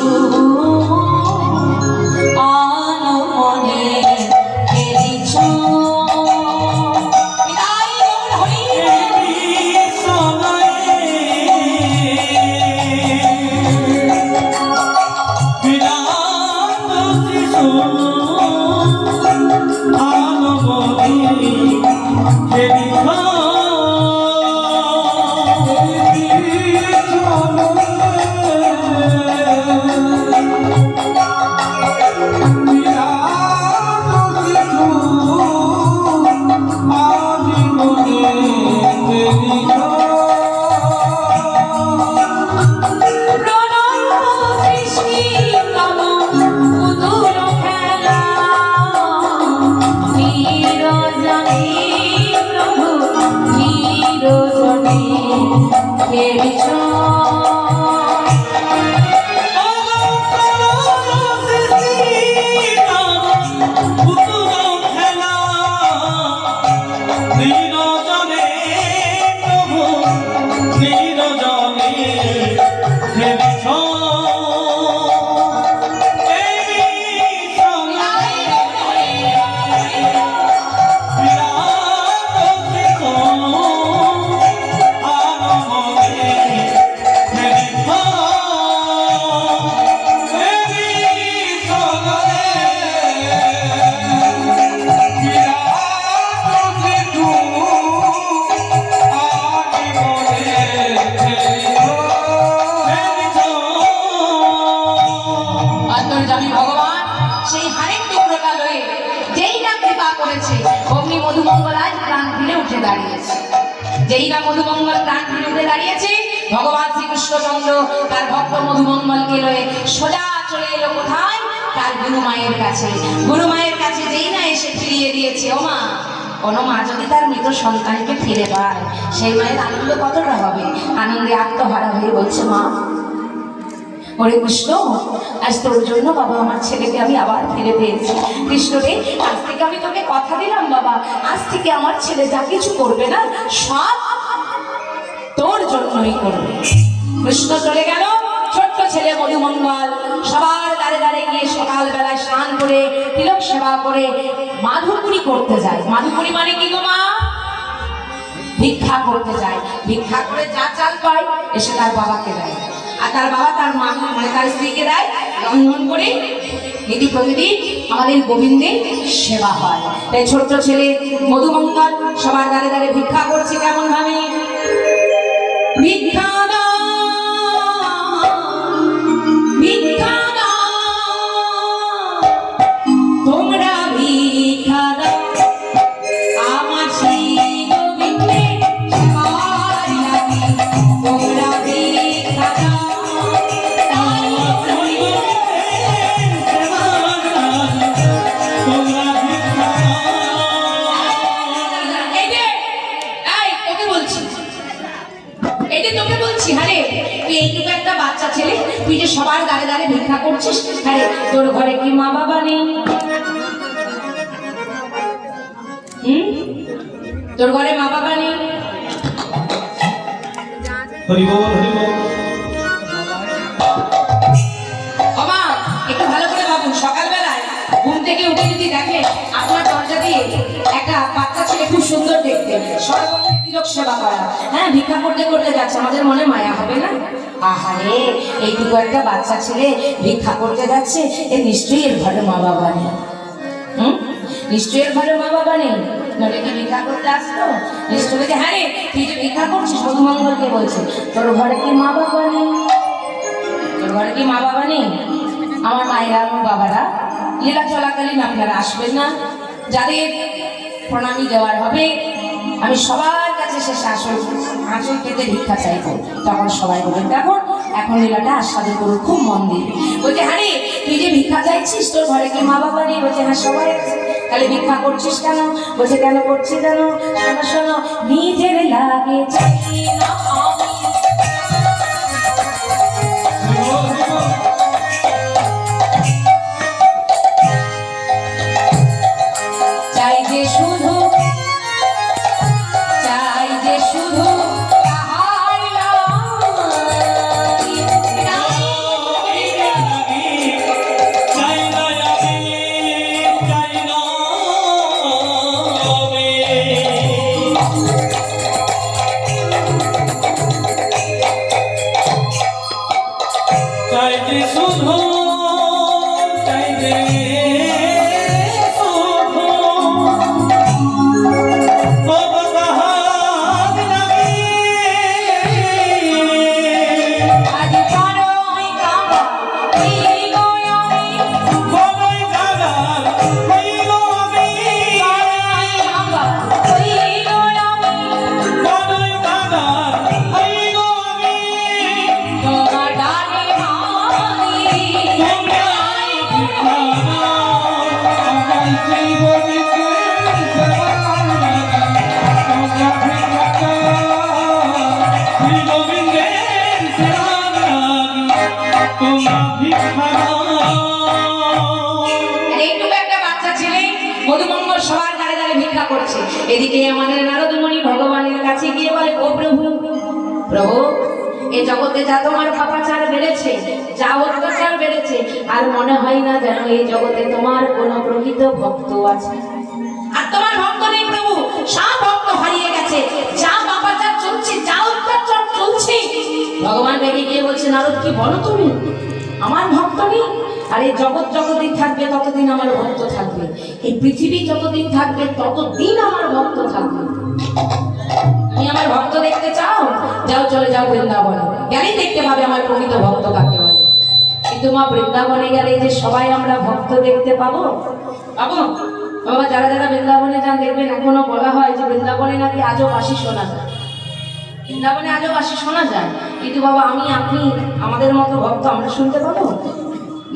আনমনে খেলিছ। বিদায় গৌর হরি। অন্তর্যামী ভগবান সেই হাড়ের টুকরোটা লয়ে যেই না কৃপা করেছে, অমনি মধুমঙ্গল আজ প্রাণ ফিরে উঠে দাঁড়িয়েছে। যেই না মধুমঙ্গল প্রাণ ফিরে উঠে দাঁড়িয়েছে, ভগবান শ্রীকৃষ্ণচন্দ্র তার ভক্ত মধুমঙ্গলকে লয়ে সোজা চলে এলো কোথায়? তার গুরুমায়ের কাছে। গুরুমায়ের কাছে যেই না এসে ফিরিয়ে দিয়েছে, ও মা, কোনো মা যদি তার মৃত সন্তানকে ফিরে পায়, সেই মায়ের আনন্দ কতটা হবে? আনন্দে আত্মহারা হয়ে বলছে, মা, হরে কৃষ্ণ, আজ তোর জন্য বাবা আমার ছেলেকে আমি আবার ফিরে পেয়েছি। কৃষ্ণ রে, আজ থেকে আমি তোকে কথা দিলাম বাবা, আজ থেকে আমার ছেলে যা কিছু করবে না, সব তোর জন্যই করবে। কৃষ্ণ চলে গেল। ছোট্ট ছেলে মধুমঙ্গল সবার দ্বারে দ্বারে গিয়ে সকালবেলায় স্নান করে তিলক সেবা করে মাধুপুরি করতে যায়। মাধুপুরি মানে কি গো মা? ভিক্ষা করতে যায়। ভিক্ষা করে যা চাল পায় এসে তার বাবাকে দেয়, আর তার বাবা তার মা মানে তার স্ত্রীকে দেয়। রন্ধন করে এটি প্রতিদিন আমাদের গোবিন্দের সেবা হয়। তাই ছোট্ট ছেলে মধুমঙ্গল সবার দ্বারে দ্বারে ভিক্ষা করছে। কেমন ভাবে? ভিক্ষা দাও, ভিক্ষা দাও, তোমরা ভিক্ষা দাও, আমার সেই গোবিন্দের সেবায় লাগি, তোমরা ভিক্ষা দাও। বলছি, এই যে তোকে বলছি, আরে তুই এইটুকু একটা বাচ্চা ছেলে, তুই যে সবার দাঁড়ে দাঁড়ে ভিক্ষা করছিস, আরে তোর ঘরে কি মা বাবা নেই? তোর ঘরে মা বাবা নেই? হরি বল হরি বল। বাবা একটু ভালো করে ভাবুন, সকালবেলায় ঘুম থেকে উঠে যদি দেখে আপনার দরজা দিয়ে একটা বাচ্চা ছেলে, খুব সুন্দর দেখতে, সর্বঙ্গে তিলক সেবা করা, হ্যাঁ, ভিক্ষা করতে করতে যাচ্ছে, আমাদের মনে মায়া হবে না? আহারে, এইটুকু একটা বাচ্চা ছেলে ভিক্ষা করতে যাচ্ছে, এ নিশ্চয়ই এর ঘরে মা বাবা নেই। নিশ্চয়ই এর ঘরে মা বাবা নেই, নলে কি ভিক্ষা করতে আসতো? নিশ্চয়ই যে, হ্যাঁ রে, তুই যে ভিক্ষা করছিস, মধুমঙ্গলকে বলছে, তোর ঘরে কি মা বাবা নেই? তোর ঘরে কি মা বাবা নেই? আমার মায়েরা, আমার বাবারা, লীলা চলাকালীন আপনারা আসবেন না? যাদের প্রণামী দেওয়ার হবে, আমি সবার কাছে শেষে আঁচল পেতে ভিক্ষা চাইবো, তখন সবাই বলবেন দেখো এখন লীলাটা আস্বাদন করুন, খুব মন দিয়ে। বলছে, হ্যাঁ রে, তুই যে ভিক্ষা চাইছিস, তোর ঘরে কি মা বাবা নেই? বলছে, হ্যাঁ সবাই আছে। তাহলে ভিক্ষা করছিস কেন? বলছে, কেন করছি কেন? শোনো শোনো, নিজের লাগে চাই না আমি। চাই যে শুধু, চাই যে শুধু তাহার লাগি, চাই না আমি, চাই না আমি। চাই যে শুধু, চাই যে শুধু বাবা তাহার লাগি। আজ বড়ই কাবা এই গো আমি, বড়ই কাদার হইল আমি, বড়ই কাবা এই গো আমি, বড়ই কাদার হইল আমি। তোমার ডালে হারি, তোমরাই ভিখানা, আমার জীবনকে সেবার লাগি। তোমরা ভিখানা, শ্রী গোবিন্দের সেবার লাগি। তোমরা ভিখানা। আর এইটুকু একটা বাচ্চা ছেলে মধুমঙ্গল সবার দাঁড়ে দাঁড়ে ভিক্ষা করছে, এদিকে আমাদের নারদমণি ভগবানের কাছে গিয়ে বলে, ও প্রভু, প্রভু, এ জগতে যা তোমার পাপাচার বেড়েছে, যা অত্যাচার বেড়েছে, আর মনে হয় না যেন এই জগতে তোমার কোনো প্রকৃত ভক্ত আছে। আর তোমার ভক্ত নেই প্রভু, সব ভক্ত হারিয়ে গেছে, যা পাপাচার চলছে, যা অত্যাচার চলছে। ভগবান রেগে গিয়ে বলছে, নারদ কি বলো তুমি, আমার ভক্ত নেই? আর এই জগৎ যতদিন থাকবে ততদিন আমার ভক্ত থাকবে, এই পৃথিবী যতদিন থাকবে ততদিন আমার ভক্ত থাকবে। তুমি আমার ভক্ত দেখতে চাও? যাও, চলে যাও বৃন্দাবনে, গেলেই দেখতে পাবে আমার প্রকৃত ভক্ত কাকে বলে। কিন্তু মা, বৃন্দাবনে গেলে যে সবাই আমরা ভক্ত দেখতে পাবো? পাবো বাবা? যারা যারা বৃন্দাবনে যান দেখবেন এখনো বলা হয় যে বৃন্দাবনে নাকি আজও বাঁশি শোনা যায়, বৃন্দাবনে আজও বাঁশি শোনা যায়। কিন্তু বাবা, আমি আপনি আমাদের মতো ভক্ত আমরা শুনতে পাবো?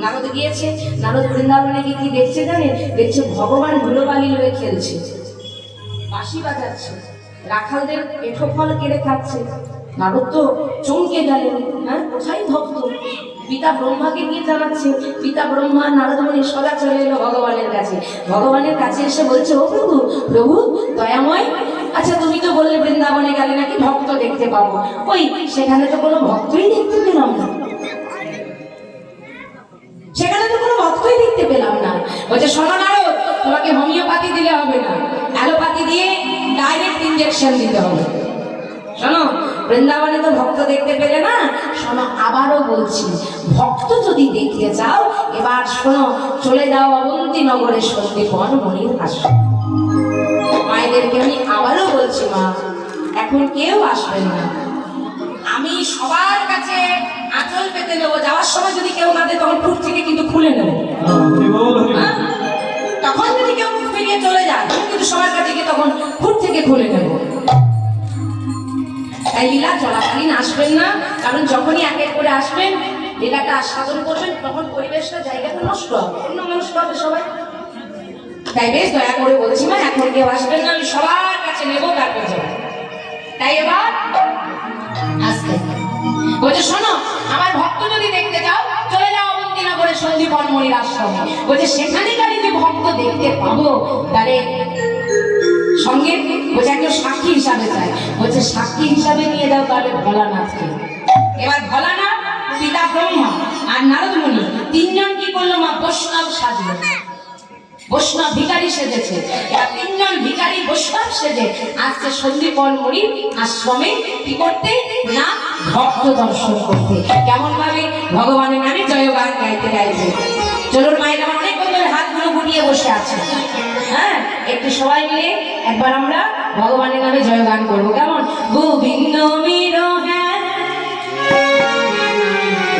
নারদ গিয়েছে, নারদ বৃন্দাবনে গিয়ে কি দেখছে জানেন? দেখছে ভগবান ধুলোবালি লয়ে খেলছে, বাঁশি বাজাচ্ছে, রাখালদের পেঠো ফল কেড়ে খাচ্ছে। নারদ তো চমকে গেলেন, হ্যাঁ, কোথায় ভক্ত? পিতা ব্রহ্মাকে গিয়ে জানাচ্ছে, পিতা ব্রহ্মা নারদমণি সদা চলে এলো ভগবানের কাছে। ভগবানের কাছে এসে বলছে, ও প্রভু, প্রভু দয়াময়, আচ্ছা তুমি তো বললে বৃন্দাবনে গেলে নাকি ভক্ত দেখতে পাবো, ওই সেখানে তো কোনো ভক্তই দেখতে পেলাম না, সেখানে তো কোনো ভক্তই দেখতে পেলাম না। বলছে, শোনো নারদ, তোমাকে হোমিওপ্যাথি দিলে হবে না, অ্যালোপ্যাথি দিয়ে ডাইরেক্ট ইনজেকশন দিতে হবে। শোনো, বৃন্দাবনে তো ভক্ত দেখতে পেলে না, শোনো আবারও বলছি, ভক্ত যদি দেখতে চাও এবার শোনো, চলে যাও অবন্তী নগরে সন্দীপন মণির আশ্রম। মায়েদেরকে আমি আবারও বলছি, মা, এখন কেউ আসবেন না, আমি সবার কাছে আঁচল পেতে নেবো, যাওয়ার সময় যদি কেউ না দেয় তখন ফুট থেকে কিন্তু খুলে নেবো। হরি বল হরি বল। হ্যাঁ? তখন যদি কেউ মুখ ফিরিয়ে চলে যায় কিন্তু সবার কাছে গিয়ে তখন ফুট থেকে খুলে নেবো। তাই লীলা চলাকালীন আসবেন না, কারণ যখনই এক এক করে আসবেন, লীলাটা আস্বাদন করবেন, তখন পরিবেশটা, জায়গাটা নষ্ট হবে, অন্য নষ্ট হবে সবাই। তাই বেশ দয়া করে বলছি, মা, এখন কেউ আসবেন না, আমি সবার কাছে নেবো, তারপর যাবো। তাই যদি দেখতে চাও চলে যাও অবন্তিনগরের সন্দীপন মণির আশ্রমে। বলছে সেখানে গেলে যে ভক্ত দেখতে পাবো, তাহলে সঙ্গে বলছে একজন সাক্ষী হিসাবে চাই। বলছে সাক্ষী হিসাবে নিয়ে দাও তাহলে ভোলানাথকে। এবার ভোলানাথ, পিতা ব্রহ্মা আর নারদ মুনি তিনজন কি করলো, মা বৈষ্ণব সাজলো, বৈষ্ণব ভিখারি সেজেছে। এবার তিনজন ভিখারি বৈষ্ণব সেজে আজকে সন্দীপন মুনির আশ্রমে কি করতে না, ভক্ত দর্শন করতে। কেমন ভাবে ভগবানের নামে জয়গান গাইতে গাইতে। চলুন মায়ের আমার অনেক বন্ধুদের হাতগুলো গুটিয়ে বসে আছে, হ্যাঁ একটু সবাই মিলে একবার আমরা ভগবানের নামে জয়গান করবো। কেমন? গোবিন্দ মিরো হ্যাঁ,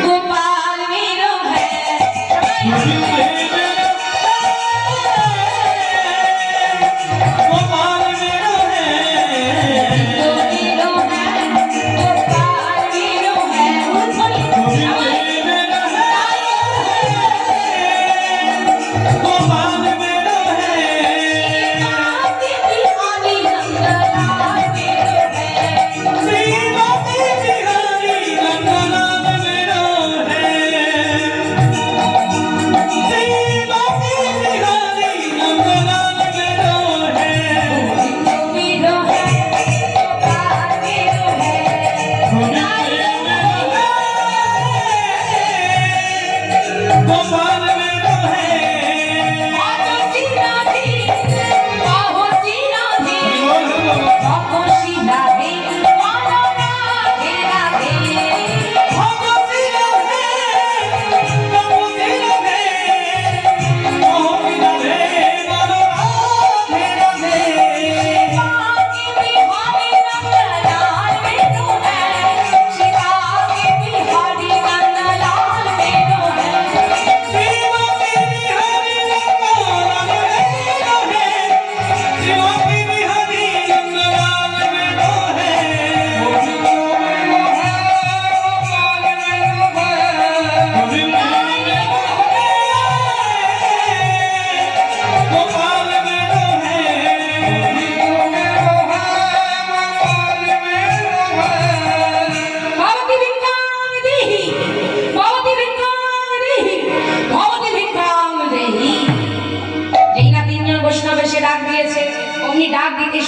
গোপাল মিরো হ্যাঁ,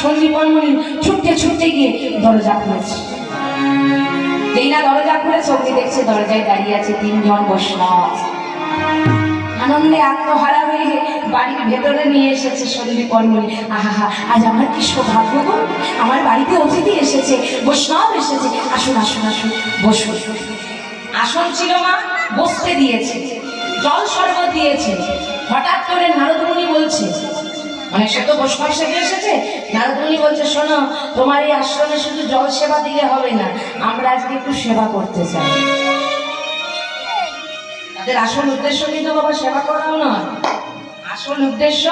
সন্দীপন মুনি ছুটতে ছুটতে গিয়ে দরজা খুলেছে। যেই না দরজা খুলেছে অমনি দেখছে দরজায় দাঁড়িয়ে আছে তিনজন বৈষ্ণব। আনন্দে আত্মহারা হয়ে বাড়ির ভেতরে নিয়ে এসেছে সন্দীপন মুনি। আহা, আজ আমার কি সৌভাগ্য গো, আমার বাড়িতে অতিথি এসেছে, বৈষ্ণব এসেছে, আসুন আসুন আসুন বসুন। আসন ছিল মা, বসতে দিয়েছে, জল শরবত দিয়েছে। হঠাৎ করে নারদ মুনি বলছে, মানে সে তো বৈষ্ণব সেজে এসেছে, নারদ মুনি বলছে শোনো, তোমার এই আশ্রমে শুধু জল সেবা দিলে হবে না, আমরা আজকে একটু সেবা করতে চাই। তাদের আসল উদ্দেশ্য কিন্তু বাবা সেবা করাও নয়, আসল উদ্দেশ্য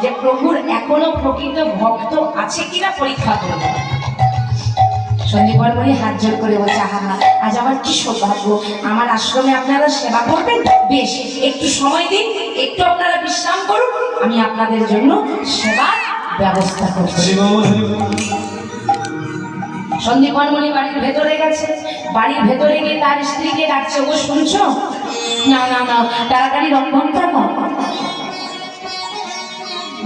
যে প্রভুর এখনো প্রকৃত ভক্ত আছে কিনা পরীক্ষা করবে। সন্দীপন মুনি হাত জোর করে বলছে, আহা, আজ আমার কি সৌভাগ্য, আমার আশ্রমে আপনারা সেবা করবেন, বেশ একটু সময় দিন, একটু আপনারা বিশ্রাম করুন, আমি আপনাদের জন্য সেবার ব্যবস্থা করছি। সন্দীপন মুনি বাড়ির ভেতরে গেছে, বাড়ির ভেতরে গিয়ে তার স্ত্রীকে ডাকছে, ও শুনছো? না না না, তাড়াতাড়ি রন্ধন করো,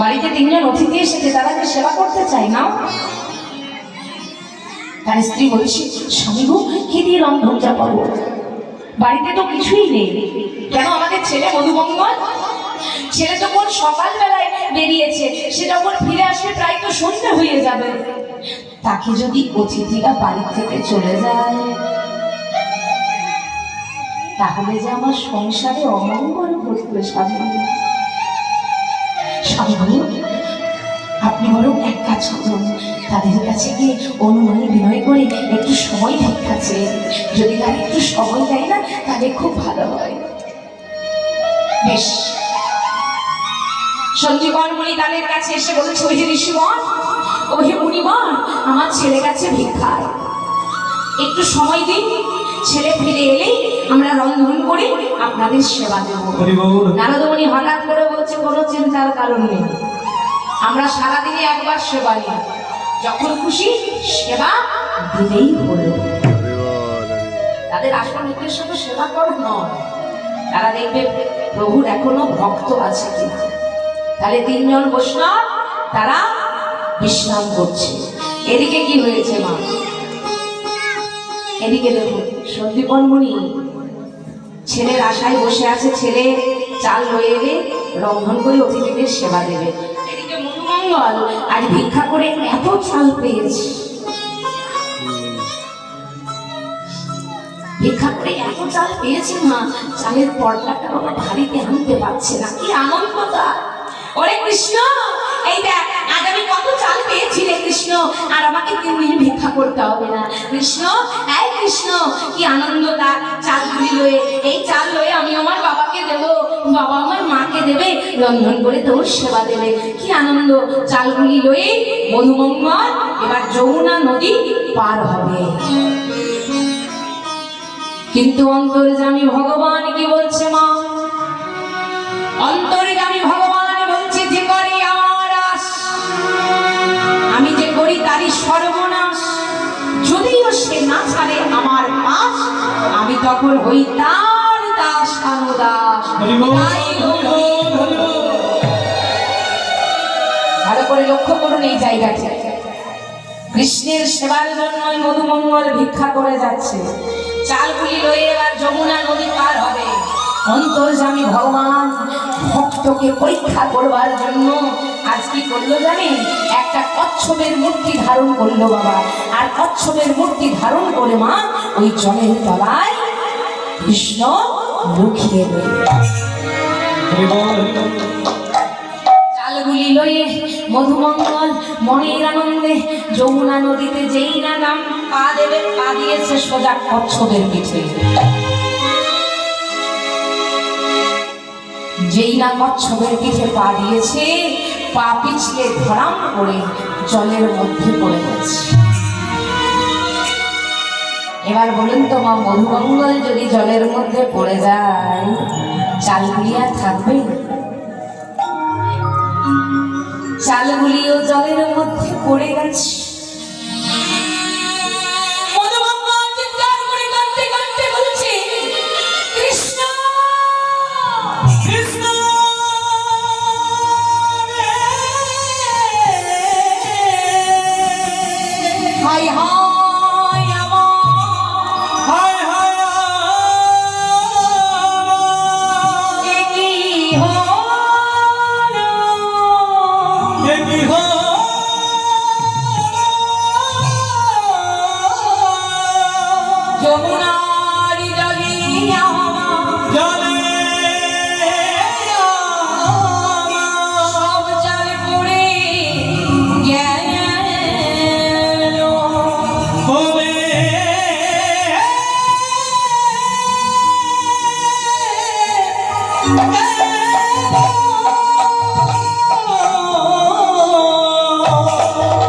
বাড়িতে তিনজন অতিথি এসেছে, তাদেরকে সেবা করতে চাই না। তার স্ত্রী বলছে, স্বামী গো, কি দিয়ে রন্ধনটা পাবো, বাড়িতে তো কিছুই নেই। কেন? আমাদের ছেলে মধুমঙ্গল, ছেলে তো কোন সকালবেলায় বেরিয়েছে, সে যখন ফিরে আসবে প্রায় তো সন্ধ্যা হয়ে যাবে, তাকে যদি অতিথিরা বাড়ি থেকে চলে যায় তাহলে যে আমার সংসারে অমঙ্গল ঘটবে। স্বামী, আপনি বরং এক কাজ করুন, তাদের কাছে গিয়ে অনুনয় বিনয় করে একটু সময় ভিক্ষাচ্ছে, যদি তার একটু সময় দেয় না তাহলে খুব ভালো হয়। বেশ, সঞ্জীবন মুনি তাদের কাছে এসে বলেছে, ওই যে ঋষিগণ, ওহে মুনিগণ, আমার ছেলে কাছে ভিক্ষায়, একটু সময় দিন, ছেলে ফিরে এলেই আমরা রন্ধন করে আপনাদের সেবা দেব। নারদ মুনি হঠাৎ করে বলছে, কোনো চিন্তার কারণ নেই, আমরা সারাদিনে একবার সেবা নিই, যখন খুশি সেবা দিলেই হলো। তাদের আসল উদ্দেশ্য তো সেবা করা নয়, তারা দেখবে প্রভুর এখনো ভক্ত আছে কিনা। তাহলে তিনজন বৈষ্ণব তারা বিশ্রাম করছে। এদিকে কি হয়েছে মা, এদিকে দেখুন সন্দীপন মুনি ছেলের আশায় বসে আছে, ছেলে চাল লয়ে এলে রন্ধন করে অতিথিদের সেবা দেবে। এদিকে মধুমঙ্গল আজ ভিক্ষা করে এত চাল পেয়েছে, ভিক্ষা করে এত চাল পেয়েছে মা, চালের পর্দাটা বাবা ভারীতে আনতে পারছে না, কি আনন্দ তার। ওরে কৃষ্ণ, এই দেখ আজ আমি কত চাল পেয়েছি রে কৃষ্ণ, আর আমাকে 3 দিন ভিক্ষা করতে হবে না। কৃষ্ণ, এই কৃষ্ণ, কি আনন্দ তার। চালগুলি লয়ে, এই চাল লয়ে আমি আমার বাবাকে দেব, বাবা আমার মাকে দেবে, রন্ধন করে তোর সেবা দেবে, কি আনন্দ। চালগুলি লয়ে মধুমঙ্গল এবার যমুনা নদী পার হবে। কিন্তু অন্তর্যামী ভগবান কি বলছে মা, অন্তর্যামী ভগবান বলছে যে করি আমার আশ, আমি যে করি তারই সর্বনাশ। যদিও সে না ছাড়ে আমার পাশ, আমি তখন হই তার দাস দাস। ভালো করে লক্ষ্য করুন এই জায়গাটি, কৃষ্ণের সেবার জন্য মধুমঙ্গল ভিক্ষা করে যাচ্ছে, চালগুলি লয়ে এবার যমুনা নদী পার হবে। অন্তর্যামী ভগবান ভক্তকে পরীক্ষা করবার জন্য আজ কি করলো জানেন, একটা কচ্ছপের মূর্তি ধারণ করলো বাবা, আর কচ্ছপের মূর্তি ধারণ করে মা ওই জলের তলায় কৃষ্ণ লুকিয়ে রইল। চালগুলি লয়ে মধুমঙ্গল মনের আনন্দে যমুনা নদীতে যেই না নাম পা দেবে, পা দিয়েছে সোজা কচ্ছপের পিঠে। যেই না কচ্ছপের পিঠে পা দিয়েছে, পা পিছলে ধরাম করে জলের মধ্যে পড়ে গেছে। এবার বলুন তো মা, মধুমঙ্গল যদি জলের মধ্যে পড়ে যায়, চালগুলি আর থাকবে? চালগুলিও জলের মধ্যে পড়ে গেছে। মধুমঙ্গল চিৎকার করে কাঁদতে কাঁদতে বলছে, কৃষ্ণ কৃষ্ণ, হায় হায় আমার, হায় হায় এ কি হলো, এ কি হলো, যমুনার জলে জলে সব চাল পড়ে গেল, হবে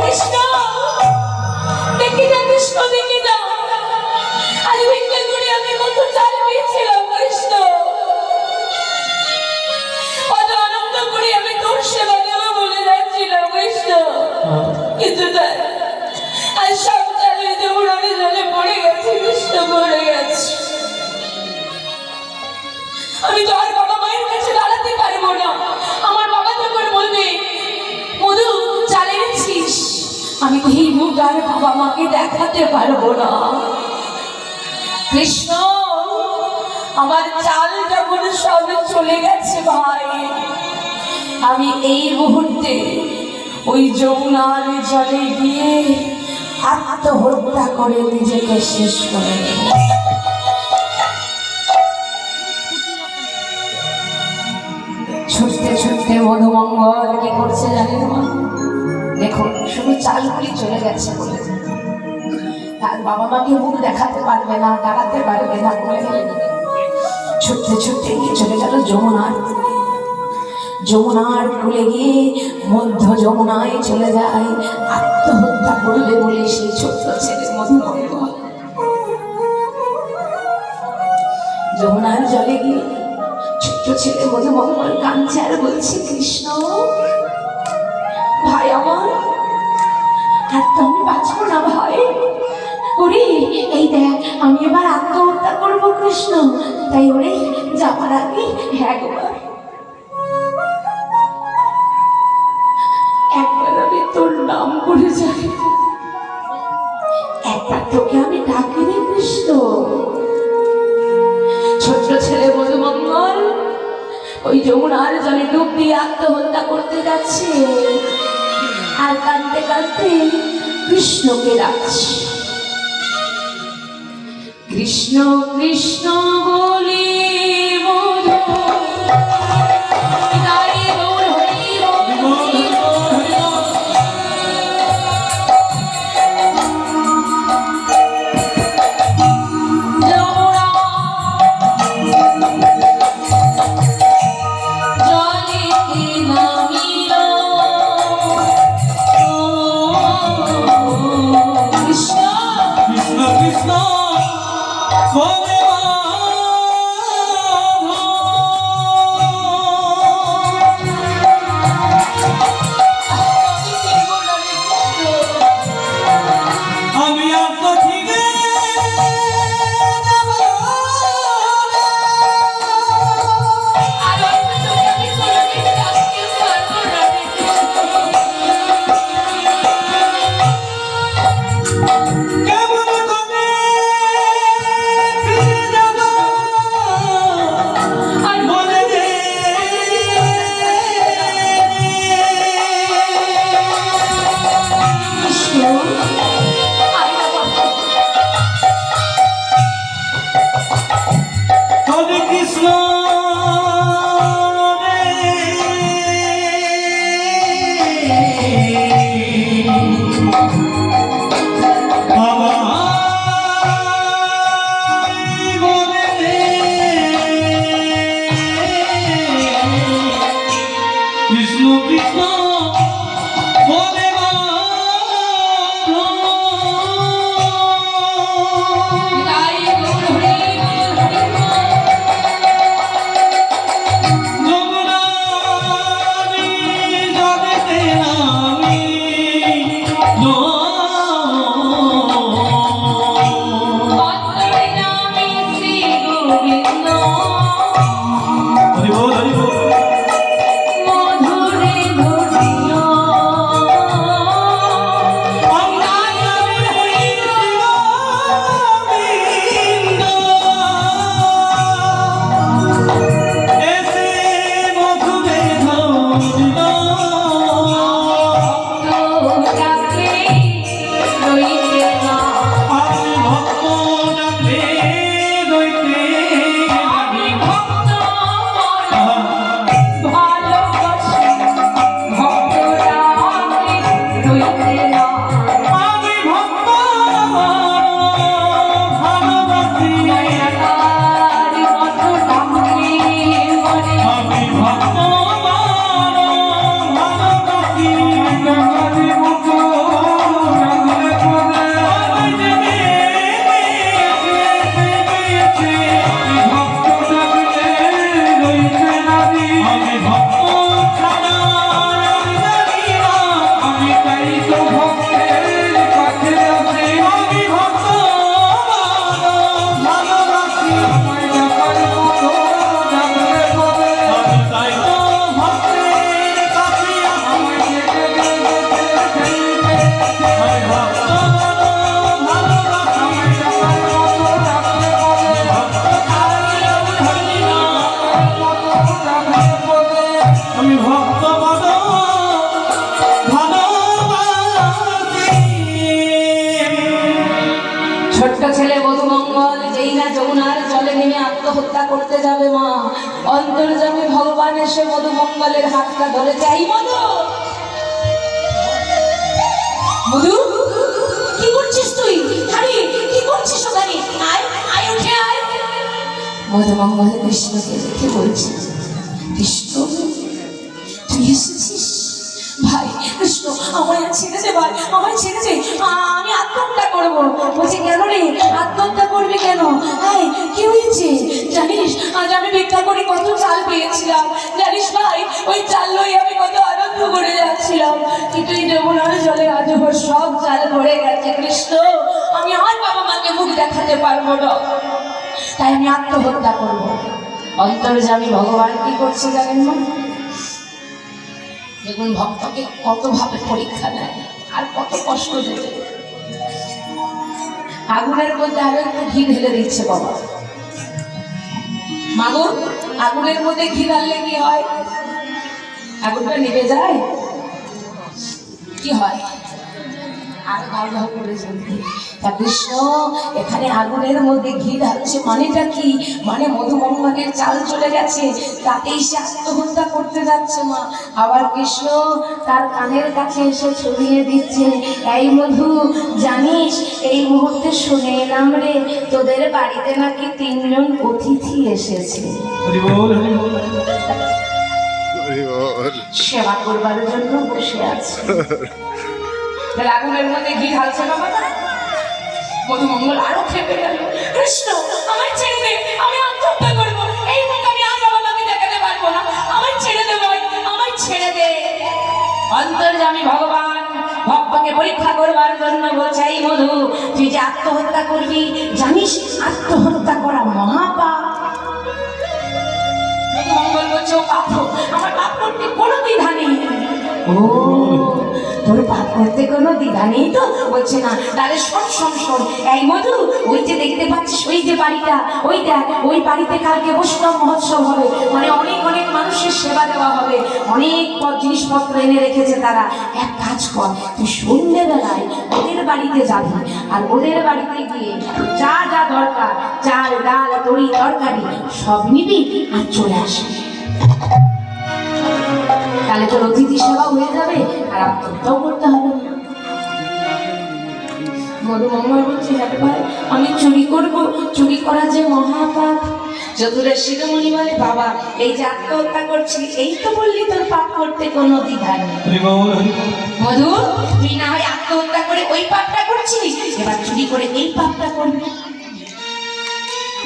কৃষ্ণ, দেখি না কৃষ্ণ, দেখি না আজ ভিক্ষা করে আমি কত চাল পেয়েছিলাম কৃষ্ণ, কত আনন্দ করে আমি তোর সেবা দেবো বলে যাচ্ছিলাম কৃষ্ণ, কিন্তু আজ সব চাল ওই যমুনার জলে পড়ে গেছে কৃষ্ণ, পড়ে গেছে। আমি তো আর বাবা মায়ের কাছে দাঁড়াতে পারবো না, আমার বাবা তখন বলবে মধু চাল এনেছিস, আমি তো এই মুখ আর বাবা মাকে দেখাতে পারবো না। কৃষ্ণ, আমার চাল যখন সব চলে গেছে ভাই, আমি এই মুহূর্তে ওই যমুনার জলে গিয়ে আত্মহত্যা করে নিজেকে শেষ করে দেব। ছুটতে ছুটতে মধুমঙ্গল কি করছে জানেন মা, দেখুন শুধু চালগুলি চলে গেছে বলে তার বাবা মাকে মুখ দেখাতে পারবে না, দাঁড়াতে পারবে না বলে ছুটতে ছুটতে গিয়ে চলে গেল যমুনার, যমুনার কূলে গিয়ে মধ্য যমুনায় চলে যায়, আত্মহত্যা করবে বলে সেই ছোট্ট ছেলে মধুমঙ্গল যমুনার জলে গিয়ে ছোট্ট ছেলে মধুমঙ্গল কাঁদছে আর বলছে, কৃষ্ণ ভাই আমার, আর তো আমি বাঁচবো না ভাই, ওরে ওরে এই দেখ আমি এবার আত্মহত্যা করবো কৃষ্ণ, তাই ওরে যাবার আগে একবার আমি তোর নাম করে যাই, একবার তোকে আমি ডাকি রে কৃষ্ণ। ছোট্ট ছেলে মধুমঙ্গল ওই যমুনার জলে ডুব দিয়ে আত্মহত্যা করতে যাচ্ছে, আর কাঁদতে কাঁদতে কৃষ্ণকে ডাকছে। কৃষ্ণ কৃষ্ণ বলি মধু তাই গৌর হরি বলি। আত্মহত্যা করতে যাবে মা, অন্তর্যামী ভগবান এসে মধুমঙ্গলের হাতটা ধরে যাই। মধু মধু কি করছিস তুই? আরে কি করছিস ওখানে? আয় আয় উঠে আয়। মধুমঙ্গল কৃষ্ণকে দেখে বলছে, কৃষ্ণ তুই এসেছিস? ভাই কৃষ্ণ আমায় ছেড়ে দে, ভাই আমায় ছেড়ে দে, আমি আত্মহত্যা করবো। বলছে কেন রে আত্মহত্যা করবি কেন? হ্যাঁ কি হয়েছে জানিস? আজ আমি ভিক্ষা করে কত চাল পেয়েছিলাম জানিস ভাই, ওই চাল লই আমি কত আনন্দ করে যাচ্ছিলাম, কিন্তু এই যমুনার জলে আজ সব চাল ভরে গেছে। কৃষ্ণ আমি আর বাবা দেখাতে পারবো না, তাই আমি আত্মহত্যা করবো। অন্তর্যামী ভগবান কি করছে জানেন না? দেখুন ভক্তকে কতভাবে পরীক্ষা নেয় আর কত কষ্ট দেবে। আগুনের মধ্যে আরো একটু ঘি ঢেলে দিচ্ছে বাবা। মাগো, আগুনের মধ্যে ঘি ঢাললে কি হয়? আগুনটা নিভে যায়? কি হয়? আরো গাও গাও করে জ্বলবে। তা কৃষ্ণ এখানে আগুনের মধ্যে ঘি ঢালছে, মানেটা কি? মানে মধুমঙ্গলের চাল চলে গেছে, তাতেই সে আত্মহত্যা করতে যাচ্ছে মা। আবার কৃষ্ণ তার কানের কাছে এসে ছড়িয়ে দিচ্ছে, এই মধু জানিস এই মুহূর্তে শুনে এলাম রে, তোদের বাড়িতে নাকি 3 জন অতিথি এসেছে, হরি বল হরি বল। সেবা করবার জন্য বসে আছে। তাহলে আগুনের মধ্যে ঘি ঢালছে না বাবা? মধুমঙ্গল আরো খেপে গেল, কৃষ্ণ আমার ছেড়ে দে, আমি আত্মহত্যা করবো, এই মুখ আমি আর বাবাকে দেখাতে পারবো না, আমার ছেড়ে দে ভাই, আমার ছেড়ে দে। অন্তর্যামী ভগবান ভক্তকে পরীক্ষা করবার জন্য বলছে, এই মধু তুই যে আত্মহত্যা করবি, জানিস আত্মহত্যা করা মহাপাপ। মধুমঙ্গল বলছে, ও পাপ, আমার পাপ করতে কোনো দ্বিধা নেই। ও তোর পাপ করতে কোনো দ্বিধা নেই তো? বলছে না। তাহলে শোন শোন শোন, এই মধু ওই যে দেখতে পাচ্ছিস ওই যে বাড়িটা, ওই দেখ ওই বাড়িতে কালকে বৈষ্ণব মহোৎসব হবে, মানে অনেক অনেক মানুষের সেবা দেওয়া হবে, অনেক জিনিসপত্র এনে রেখেছে তারা। এক কাজ কর, তুই সন্ধ্যেবেলায় ওদের বাড়িতে যাবি, আর ওদের বাড়িতে গিয়ে যা যা দরকার, চাল ডাল তরি তরকারি সব নিবি আর চলে আসবি। তাহলে তোর অতিথি সেবা হয়ে যাবে আর আত্মহত্যাও করতে হবে না। মধুমঙ্গল বলছে, হ্যাঁ ভাই আমি চুরি করবো, চুরি করা যে মহাপাপ। চতুরের শিরোমণি বলে, বাবা এই যে আত্মহত্যা করছি, এই তো বললি তোর পাপ করতে কোনো দ্বিধা নেই। হরি বল হরি বল। মধু তুই না হয় আত্মহত্যা করে ওই পাপটা করছিস, এবার চুরি করে এই পাপটা করবি।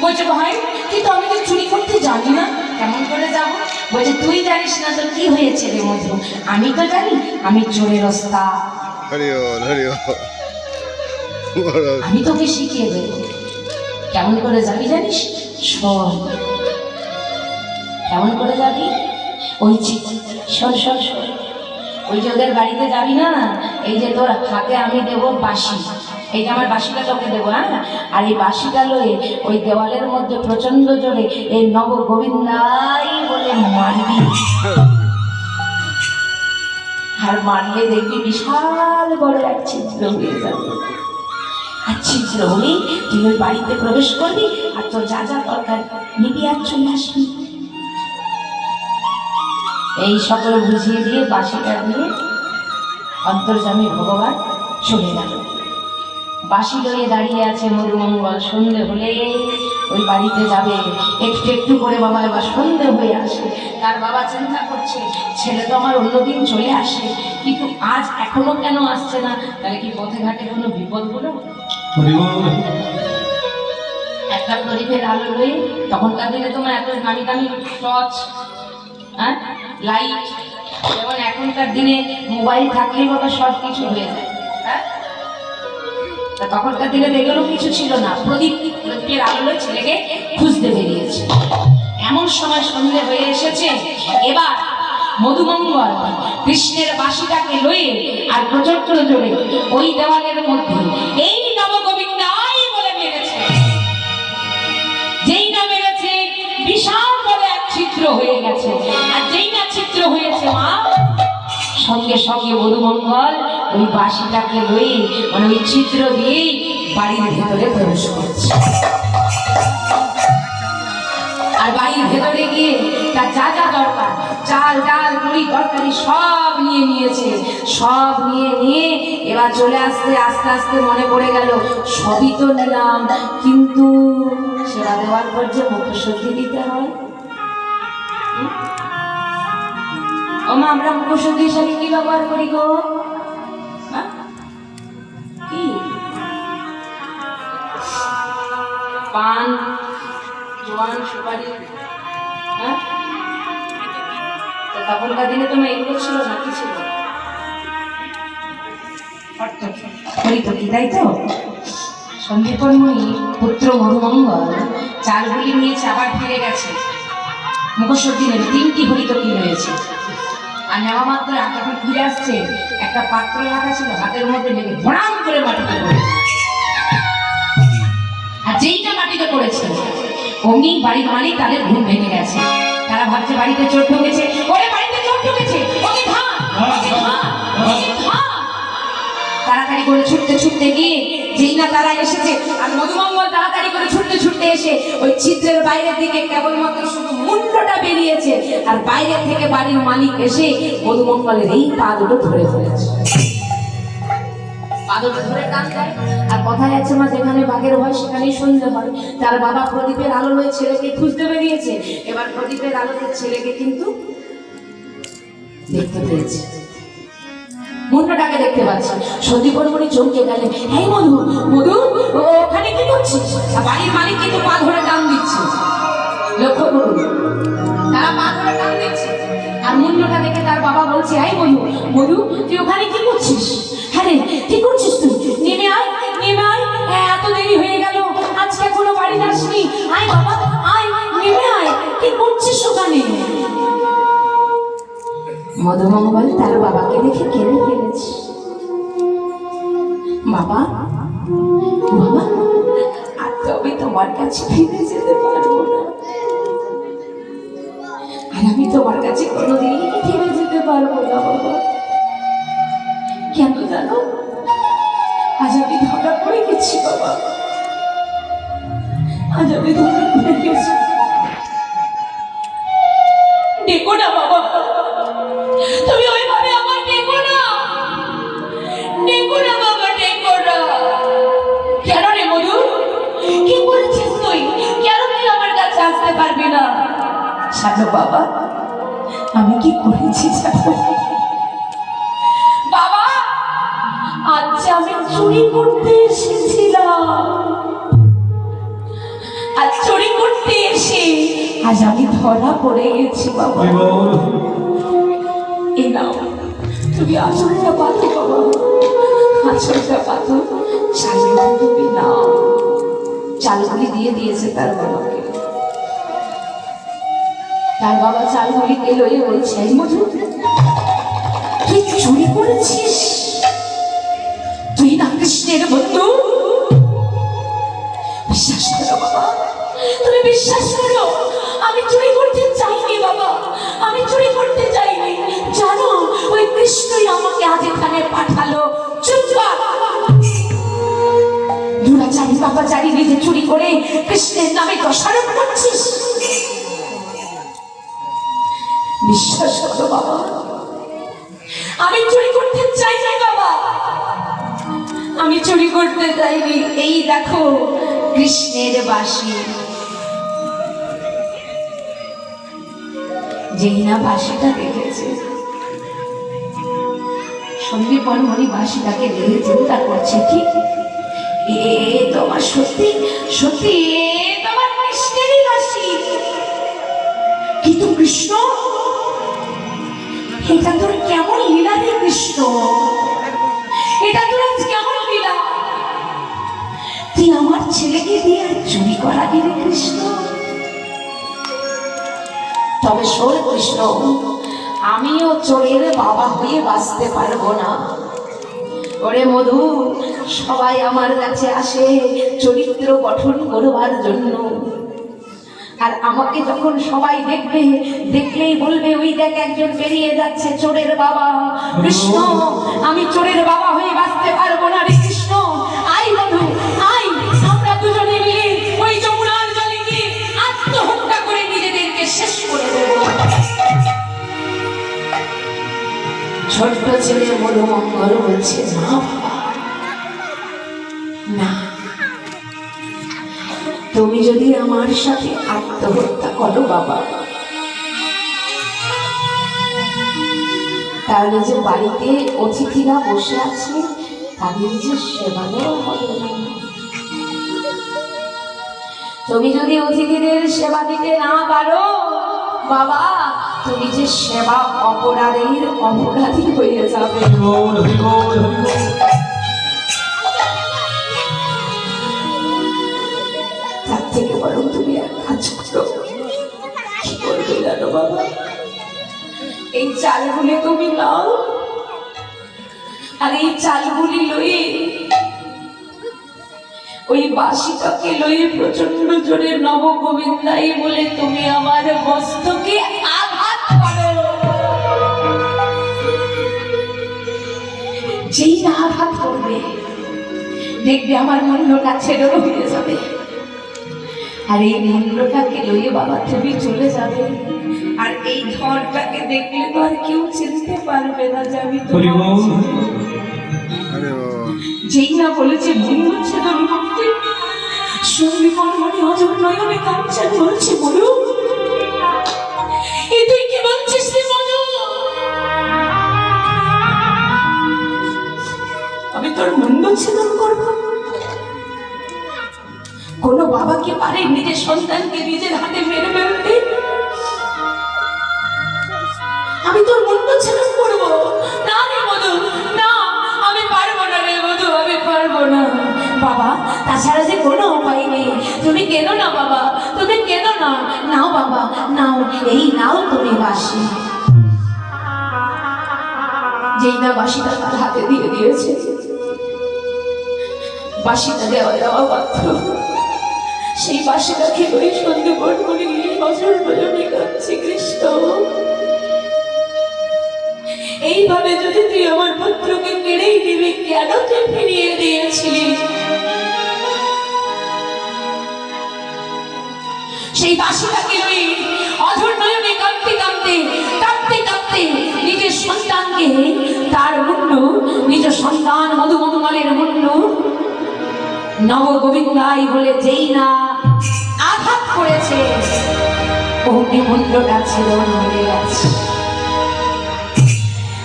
বলছে, ভাই কিন্তু আমি তো চুরি করতে জানি না, কেমন করে যাবো? বলছে, তুই জানিস না তো কি হয়েছে রে মধু, আমি তো জানি, আমি চোরের ওস্তাদ, আমি তোকে শিখিয়ে দেবো। কেমন করে যাবি জানিস? শোন, কেমন করে যাবি? ওই শোন শোন শোন, ওই যে ওদের বাড়িতে যাবি না, এই যে তোর হাতে আমি দেবো বাঁশি, এই যে আমার বাঁশিটা তোকে দেবো, হ্যাঁ, আর এই বাঁশিটা লয়ে ওই দেওয়ালের মধ্যে প্রচন্ড জোরে এই নব গোবিন্দাই বলে মারবি, আর মারলে দেখবি বিশাল বড় এক ছিদ্র হয়ে যাবে। আর ছিদ্র হলেই তুই ওই বাড়িতে প্রবেশ করবি আর তোর যা যা দরকার নিবি আর চলে আসবি। এই সকল বুঝিয়ে দিয়ে বাঁশিটা দিয়ে অন্তর্যামী ভগবান চলে গেল। বাঁশি লয়ে দাঁড়িয়ে আছে মধুমঙ্গল, সন্ধে হলে ওই বাড়িতে যাবে, একটু একটু করে বাবা এবার সন্ধে হয়ে আসে। তার বাবা চিন্তা করছে, ছেলে তো আমার অন্যদিন চলে আসে, কিন্তু আজ এখনো কেন আসছে না? তাহলে কি পথে ঘাটে কোনো বিপদ হলো? হরি বল। একটা প্রদীপের আলো লয়ে, তখনকার দিনে তোমার এত দামি দামি টর্চ, হ্যাঁ লাইট, যেমন এখনকার দিনে মোবাইল থাকলেই বাবা সব কিছু হয়ে যায়, হ্যাঁ, তখনকার দিনে এগুলো কিছু ছিল না। প্রদীপের আলো লয়ে ছেলেকে খুঁজতে বেরিয়েছে। এমন সময় সন্ধে হয়ে এসেছে, এবার মধুমঙ্গল কৃষ্ণের বাঁশিটাকে লয়ে আর প্রচন্ড জোরে ওই দেওয়ালের মধ্যে এই নবগোবিন্দাই বলে মেরেছে। যেই না মেরেছে বিশাল বড় এক ছিদ্র হয়ে গেছে, আর যেই না ছিদ্র হয়েছে মা, সঙ্গে সঙ্গে মধুমঙ্গল ওই বাঁশিটাকে লয়ে মানে ওই ছিদ্র দিয়ে বাড়ির ভেতরে প্রবেশ করছে। আর বাড়ির ভেতরে গিয়ে তার যা যা দরকার, চাল ডাল মুড়ি তরকারি সব নিয়ে নিয়েছে। সব নিয়ে এবার চলে আসতে আস্তে আস্তে মনে পড়ে গেল, সবই তো নিলাম, কিন্তু সেবা দেওয়ার পর যে মুখশুদ্ধি দিতে হয়। ও মা, আমরা মুখশুদ্ধি হিসাবে কি ব্যবহার করি গো? কি পান, জোয়ান, সুপারি, হ্যাঁ, তখনকার দিনে তোমার এগুলো ছিল না, কি ছিল? হরিতকি, তাই তো? সন্দীপনমণি পুত্র মধুমঙ্গল চালগুলি নিয়েছে, আবার ফিরে গেছে। মুখোশদিনের 3টি হরিতকি রয়েছে। আর নেওয়া মাত্র যখন ফিরে আসছে, একটা পাত্র রাখা ছিল, হাতের মধ্যে লেগে ভরাম করে মাটিতে পড়েছে। আর যেইটা মাটিতে পড়েছে অমনি বাড়ির মালিক তাদের ঘুম ভেঙে গেছে। তারা ভাবছে বাড়িতে চোর ঢুকেছে, ওরে বাড়িতে চোর ঢুকেছে, ওকে ধর, ওকে ধর, ওকে ধর। তাড়াতাড়ি করে ছুটতে ছুটতে গিয়ে যেই না তারা এসেছে, আর মধুমঙ্গল তাড়াতাড়ি করে ছুটতে ছুটতে এসে ওই ছিদ্রের বাইরের দিকে কেবলমাত্র শুধু মুন্ডটা বেরিয়েছে, আর বাইরে থেকে বাড়ির মালিক এসে মধুমঙ্গলের এই পা দুটো ধরে ফেলেছে। পা দুটো ধরে টান দেয়। আর কথায় আছে মা, যেখানে বাঘের ভয় সেখানেই সন্ধে হয়। তার বাবা প্রদীপের আলো হয়ে ছেলেকে খুঁজতে বেরিয়েছে, এবার প্রদীপের আলোতে ছেলেকে কিন্তু দেখতে পেয়েছে, মুন্ডটাকে দেখতে পাচ্ছি। সন্দীপনমণি চমকে গেলেন, এই মধু, মধু ওখানে কি করছিস? বাড়ির মালিক কিন্তু পা ধরে টান দিচ্ছে, লক্ষ্য করুন, তারা পা ধরে টান দিচ্ছে। আর মুন্ডটা দেখে তার বাবা বলছে, এই মধু, মধু তুই ওখানে কি করছিস? হ্যাঁ রে, কি করছিস তুই? নেমে আয়, নেমে আয়, এত দেরি হয়ে গেল, আজকে কোনো বাড়ি যাসনি, আয় বাবা, আয়, নেমে আয়, কি করছিস ওখানে? মধুমঙ্গল তার বাবাকে দেখে কেঁদে ফেলেছে। বাবা, বাবা, আর তবে তোমার কাছে ফিরে যেতে পারবো না, আর আমি তোমার কাছে কোনোদিন ফিরে যেতে পারবো না বাবা। কেন জানো? আজ আমি ধরা পড়ে গেছি বাবা, আজ আমি ধরা পড়ে গেছি। ডেকো না বাবা, তুমি ওইভাবে আমার ডেকো না, ডেকো না বাবা, ডেকো না। কেন রে মধু, কি করেছিস তুই? কেন তুই আমার কাছে আসতে পারবি না? জানো বাবা, আমি কি করেছি জানো বাবা? আজ আমি চুরি করতে এসেছিলাম, আজ চুরি করতে এসে আজ আমি ধরা পড়ে গেছি বাবা। এই নাও, তুমি আঁচলটা পাতো বাবা, আঁচলটা পাতো, চালগুলো তুমি নাও। চালগুলি দিয়ে দিয়েছে তার বাবাকে। তার বাবা চালগুলিকে লয়ে বলছে, এই মধু, তুই চুরি করেছিস? তুই না কৃষ্ণের বন্ধু? বিশ্বাস করো বাবা, তুমি বিশ্বাস করো, আমি চুরি করতে চাইনি বাবা, আমি চুরি করতে চাইনি। জানো, ওই কৃষ্ণই আমাকে আজ এখানে পাঠালো। চুপচাপ দুরাচারী বাবাচারী নিজে চুরি করে কৃষ্ণের নামে দোষারোপ করছিস। বিশ্বাস করো বাবা, আমি চুরি করতে চাইনি বাবা, আমি চুরি করতে চাইনি। এই দেখো কৃষ্ণের বাঁশি, যেই না বাঁশিটা দেখেছে, সন্দীপনমণি বাঁশিটাকে দেখে চিন্তা করছে, কি এ তোমার সত্যি সত্যি তোমার কৃষ্ণেরই বাঁশি? কিন্তু কৃষ্ণ, এটা তোর কেমন লীলা রে কৃষ্ণ, এটা তোর আজ কেমন লীলা? তুই আমার ছেলেকে দিয়ে আর চুরি করা গেলে কৃষ্ণ? তবে শোন কৃষ্ণ, আমিও চোরের বাবা হয়ে বাঁচতে পারবো না। ওরে মধু, সবাই আমার কাছে আসে চরিত্র গঠন করবার জন্য, আর আমাকে যখন সবাই দেখবে, দেখলেই বলবে, ওই দেখ একজন বেরিয়ে যাচ্ছে চোরের বাবা। কৃষ্ণ, আমি চোরের বাবা হয়ে বাঁচতে পারবো না রে কৃষ্ণ। আই মধু, আই, আমরা দুজনে মিলে ওই যমুনার জলে গিয়ে আত্মহত্যা করে নিজেদেরকে শেষ করে দেব। ছোট্ট ছেলে মধুমঙ্গল বলছে, না না, তুমি যদি আমার সাথে আত্মহত্যা করো বাবা, তাহলে যে বাড়িতে অতিথিরা বসে আছে তাদের যে সেবা দেওয়া হবে না। তুমি যদি অতিথিদের সেবা দিতে না পারো বাবা, তুমি যে সেবা অপরাধীর অপরাধী হয়ে যাবে। বাবা, এই চালগুলি তুমি নাও, আর এই চালগুলি লয়ে ওই বাঁশিটাকে লয়ে প্রচন্ড জোরে নব গোবিন্দাই বলে তুমি আমার মস্তকে আঘাত করো। যেই না আঘাত করবে দেখবে আমার মূল্যটা ছেড়ে হয়ে যাবে, আর এই মূল্যটাকে লইয়ে বাবা তুমি চলে যাবে, আর এই ধরটাকে দেখলে তো আর কেউ চিনতে পারবে না যে আমি হরি তোমার বল। ছেলে। যেই না বলেছে মূল্য ছেদন করতে, সঙ্গী মনমনে অজর নয়নে কাঞ্চন বলছে বলু, এ তুই কি বলছিস রে বলু? আমি তোর মূল্য ছেদন করবো? কোনো বাবা কি পারে নিজের সন্তানকে নিজের হাতে মেরে ফেলতে? আমি তোর মূল্য ছেদন করবো? না রে মধু, না, আমি পারবো না রে মধু, আমি পারবো না বাবা। তাছাড়া যে কোনো উপায় নেই, তুমি কেনো না বাবা, তুমি কেনো না। নাও বাবা নাও, এই নাও তুমি বাঁশি। যেই না বাঁশিটা তার হাতে দিয়ে দিয়েছে, বাঁশিটা দেওয়া দেওয়া মাত্র সেই বাঁশিটাকে ওই সন্ধে পর করে গিয়ে বছর বজনে কাঁদছে, কৃষ্ণ এইভাবে যদি তুই আমার পুত্রকে কেড়েই দিবি, কেন তুই ফিরিয়ে দিয়েছিলি? সেই বাঁশিটাকে ওই অধর নয়নে কাঁদতে কাঁদতে কাঁদতে কাঁদতে নিজের সন্তানকে, তার মূল্য নিজ সন্তান মধুমঙ্গলের মূল্য নব গোবিন্দাই বলে যেই না আঘাত করেছে, অগ্নি মূল্যটা ছেদন হয়ে গেছে।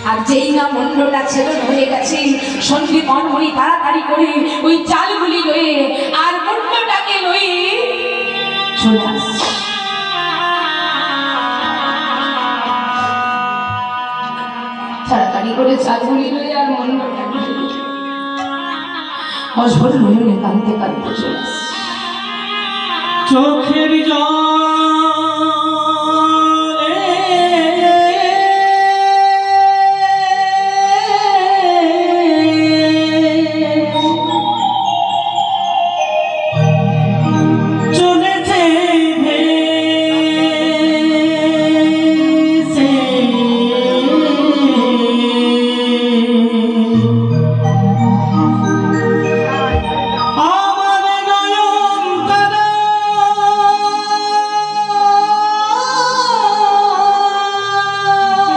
আর যেই না মূল্যটা ছেদন হয়ে গেছে, সন্দীপ মনমণি তাড়াতাড়ি করে ওই চালগুলি লয়ে আর মূল্যটাকে লয়ে চলে আসছে। তাড়াতাড়ি করে চালগুলি লয়ে আর মূল্যটাকে অঝোর নয়নে কাঁদতে কাঁদতে চলে আসছে। চোখের জলে চলেছে ভেসে, আমার নয়ন তারা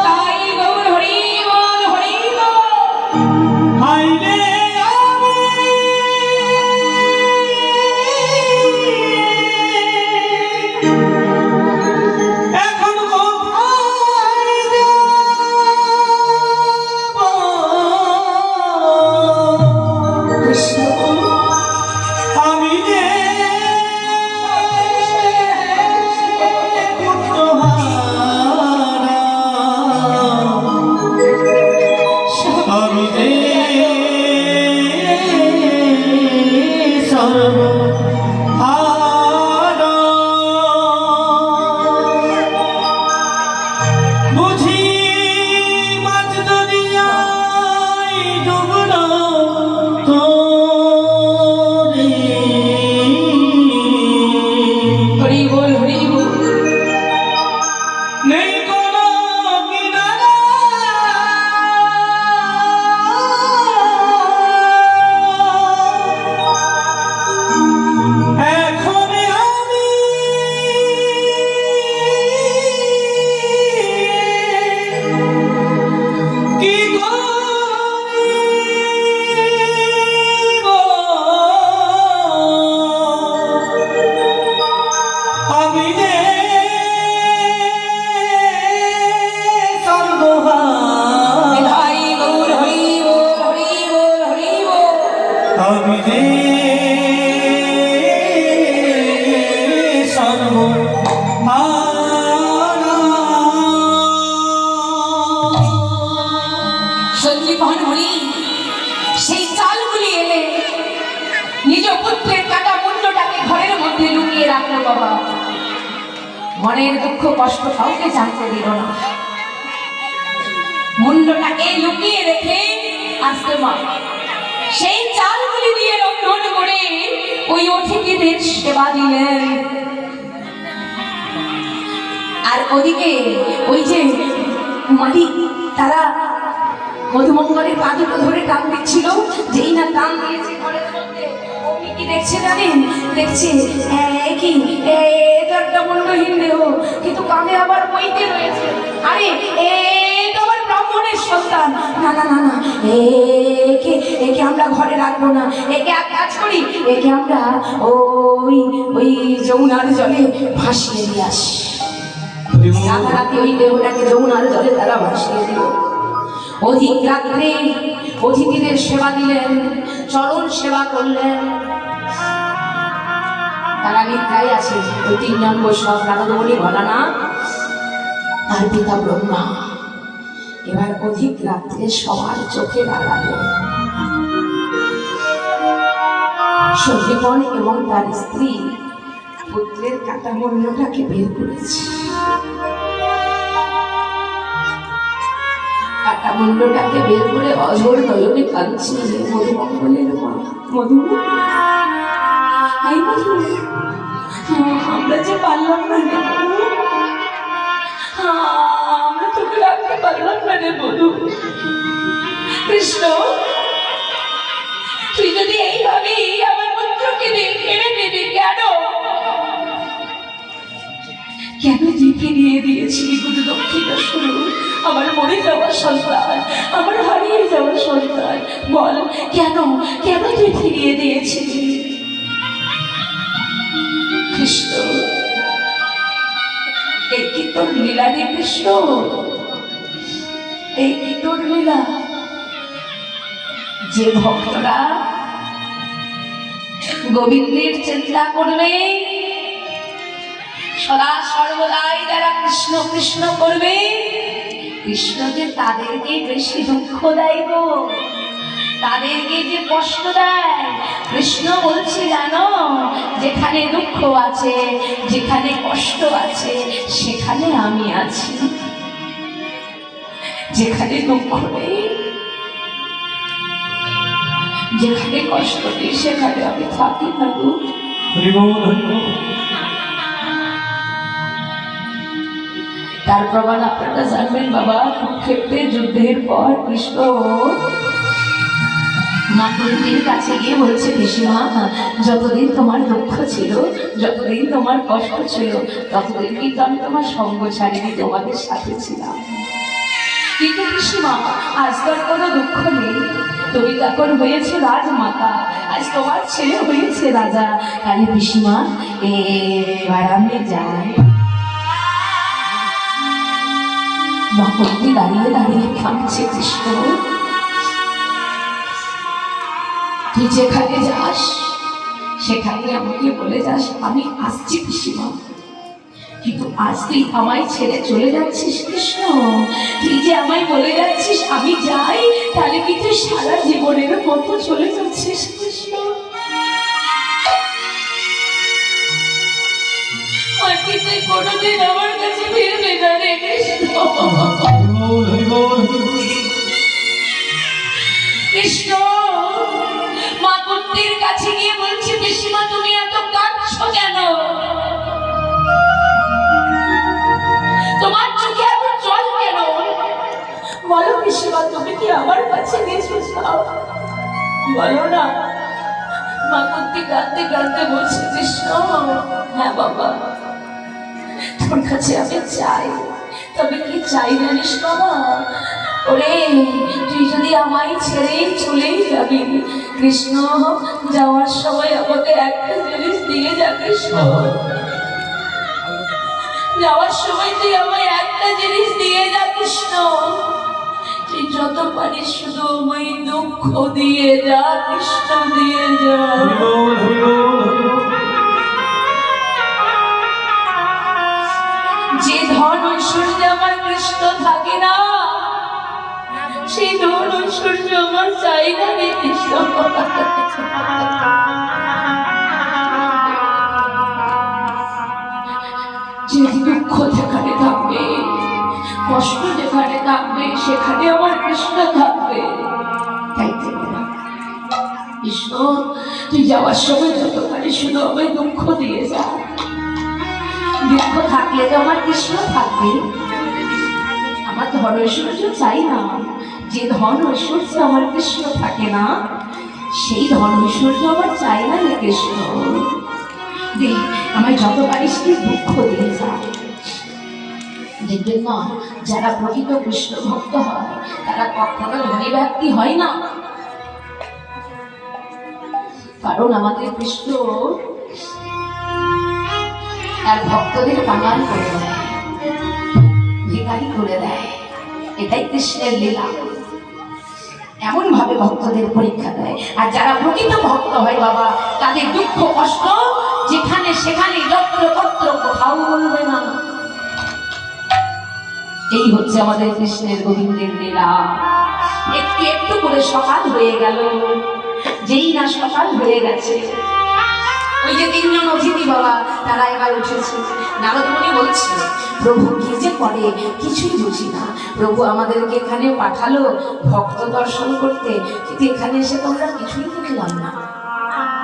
তাই গৌর হরি বল, হরি বল। হাইরে আমি এখন কোথায় যাব? কৃষ্ণ আমি যে পুত্রহারা, আমি যে সর্বহারা, বুঝি মাঝ দুনিয়ায় ডুবলো তোরে। হরি বল, হরি বল। নেই কোনো কিনারা, মনের দুঃখ কষ্ট কাউকে জানতে দিল না। মুন্ডটাকে লুকিয়ে রেখে আসতে মা সেই চালগুলি দিয়ে রন্ধন করে ওই অতিথিদের সেবা দিলেন। আর ওদিকে ওই যে মালিক তারা মধুমঙ্গলের পা দুটো ধরে টান দিচ্ছিল, যেই না টান দিয়েছে ঘরের মধ্যে অমনি কি দেখছে জানেন? দেখছে কি এটা একটা মুন্ডহীন দেহ, কিন্তু কাঁধে আবার বইতে রয়েছে। আরে এটা আমার ব্রাহ্মণের সন্তান, না না না না, একে আমরা ঘরে রাখবো না, একে এক কাজ করি, একে আমরা ওই ওই যমুনার জলে ভাসিয়ে দিয়ে আসি। রাতারাতি ওই দেহটাকে যমুনার জলে তারা ভাসিয়ে দিল। অধিক রাত্রে অতিথিদের সেবা দিলেন, চরণ সেবা করলেন। তারা নিদ্রায় আছে, ওই তিনজন বৈষ্ণব নারদমণি ভোলানাথ আর পিতা ব্রহ্মা। এবার অধিক রাত্রে সবার চোখে দাঁড়ালো সন্দীপন এবং তার স্ত্রী পুত্রের কাটা মূল্যটাকে বের করেছে। কাটা মুন্ডটাকে বের করে অঝোর নয়নে কাঁদছে মধুমঙ্গলের মা। মধু, মধু, আমরা যে পারলাম না রে মধু, আমরা তোকে রাখতে পারলাম না রে মধু। কৃষ্ণ, তুই যদি এইভাবেই আমার পুত্রকে কেড়ে নিবি কেন? কেন তুই ফিরিয়ে দিয়েছিলি গুরু দক্ষিণেশ্বর আমার মরে যাওয়ার সন্তান, আমার হারিয়ে যাওয়ার সন্তান? বল কেন, কেন তুই ফিরিয়ে দিয়েছিলি? কৃষ্ণ, এই কি তোর লীলা রে কৃষ্ণ? এই কি তোর লীলা? যে ভক্তরা গোবিন্দের চিন্তা করবে, সদা সর্বদাই যারা কৃষ্ণ কৃষ্ণ করবে, কৃষ্ণকে তাদেরকে বেশি দুঃখ দেয় গো, তাদেরকে যে কষ্ট দেয়। কৃষ্ণ বলছে জানো, যেখানে দুঃখ আছে, যেখানে কষ্ট আছে, সেখানে আমি আছি। যেখানে দুঃখ নেই, যেখানে কষ্ট নেই, সেখানে আমি থাকি না গো। তার প্রমাণ আপনারা জানবেন বাবা। কুরুক্ষেত্রে যুদ্ধের পর কৃষ্ণ মা কুন্তির কাছে গিয়ে বলছে, পিসিমা, যতদিন তোমার দুঃখ ছিল, যতদিন তোমার কষ্ট ছিল, ততদিন কিন্তু আমি তোমার সঙ্গ ছাড়িনি, তোমাদের সাথে ছিলাম। কিন্তু পিসিমা, আজ তোর কোনো দুঃখ নেই, তুমি তখন হয়েছে রাজমাতা, আজ তোমার ছেলে হয়েছে রাজা। তাহলে পিসিমা, এবার আমি যাই। মা কুন্তি দাঁড়িয়ে দাঁড়িয়ে কাঁদছে, কৃষ্ণ তুই যেখানে যাস সেখানে আমাকে বলে যাস আমি আসছি পিসিমা, কিন্তু আজ তুই আমায় ছেড়ে চলে যাচ্ছিস কৃষ্ণ। তুই যে আমায় বলে যাচ্ছিস আমি যাই, তাহলে কি তুই সারা জীবনের মতো চলে যাচ্ছিস কৃষ্ণ? আর কি তুই কোনোদিন আমার কাছে ফিরবে না রে কৃষ্ণ? কৃষ্ণ মা কুন্তির কাছে গিয়ে বলছে, পিসিমা তুমি এত কাঁদছো কেন? তোমার চোখে এত জল কেন? বলো পিসিমা, তুমি কি আমার কাছে এসেছো? বলো না। মা কুন্তি কাঁদতে কাঁদতে বলছে, কৃষ্ণ হ্যাঁ বাবা, তোর কাছে আমি চাই, তবে কি চাই জানিস বাবা? ওরে, তুই যদি আমায় ছেড়ে চলেই যাবি, কৃষ্ণ যাওয়ার সময় আমাকে একটা জিনিস দিয়ে যা কৃষ্ণ। যাওয়ার সময় তুই আমায় একটা জিনিস দিয়ে যা কৃষ্ণ। তুই যত পারিস শুধু আমায় দুঃখ দিয়ে যা কৃষ্ণ, দিয়ে যা। যে ধন ঐশ্বর্য আমার কৃষ্ণ থাকে না, সেই ধন ঐশ্বর্য আমার চাই না রে কৃষ্ণ। যদি থাকবে সেখানে আমার কৃষ্ণ থাকবে। তাই তো কৃষ্ণ, তুই যাওয়ার সময় যত পারিস শুধু আমায় দুঃখ দিয়ে যা। দুঃখ থাকলে তো আমার কৃষ্ণ থাকবে। আমার ধন ঐশ্বর্য চাই না, যে ধন ঐশ্বর্য আমার কৃষ্ণ থাকে না সেই ধন ঐশ্বর্য আমার চাই না রে কৃষ্ণ। দে আমায় যত পারিস তুই দুঃখ দিয়ে যা। দেখবেন মা, যারা প্রকৃত কৃষ্ণ ভক্ত হয় তারা কখনো ধনী ব্যক্তি হয় না, কারণ আমাদের কৃষ্ণ তার ভক্তদের কাঙাল করে দেয়, ভিখারি করে দেয়। এটাই কৃষ্ণের লীলা, এমন ভাবে ভক্তদের পরীক্ষা দেয়। আর যারা প্রকৃত ভক্ত হয় বাবা, তাদের দুঃখ কষ্ট যেখানে সেখানে যত্র তত্র কোথাও বলবে না। এই হচ্ছে আমাদের কৃষ্ণের গোবিন্দের লীলা। একটু একটু করে সকাল হয়ে গেল, যেই না সকাল হয়ে গেছে, ওই যে তিনজন অতিথি বাবা তারা এবার উঠেছে। নারদ মুনি বলছে, প্রভু কি যে করে কিছুই বুঝি না। প্রভু আমাদেরকে এখানে পাঠালো ভক্ত দর্শন করতে, কিন্তু এখানে এসে তোমরা কিছুই দেখলাম না।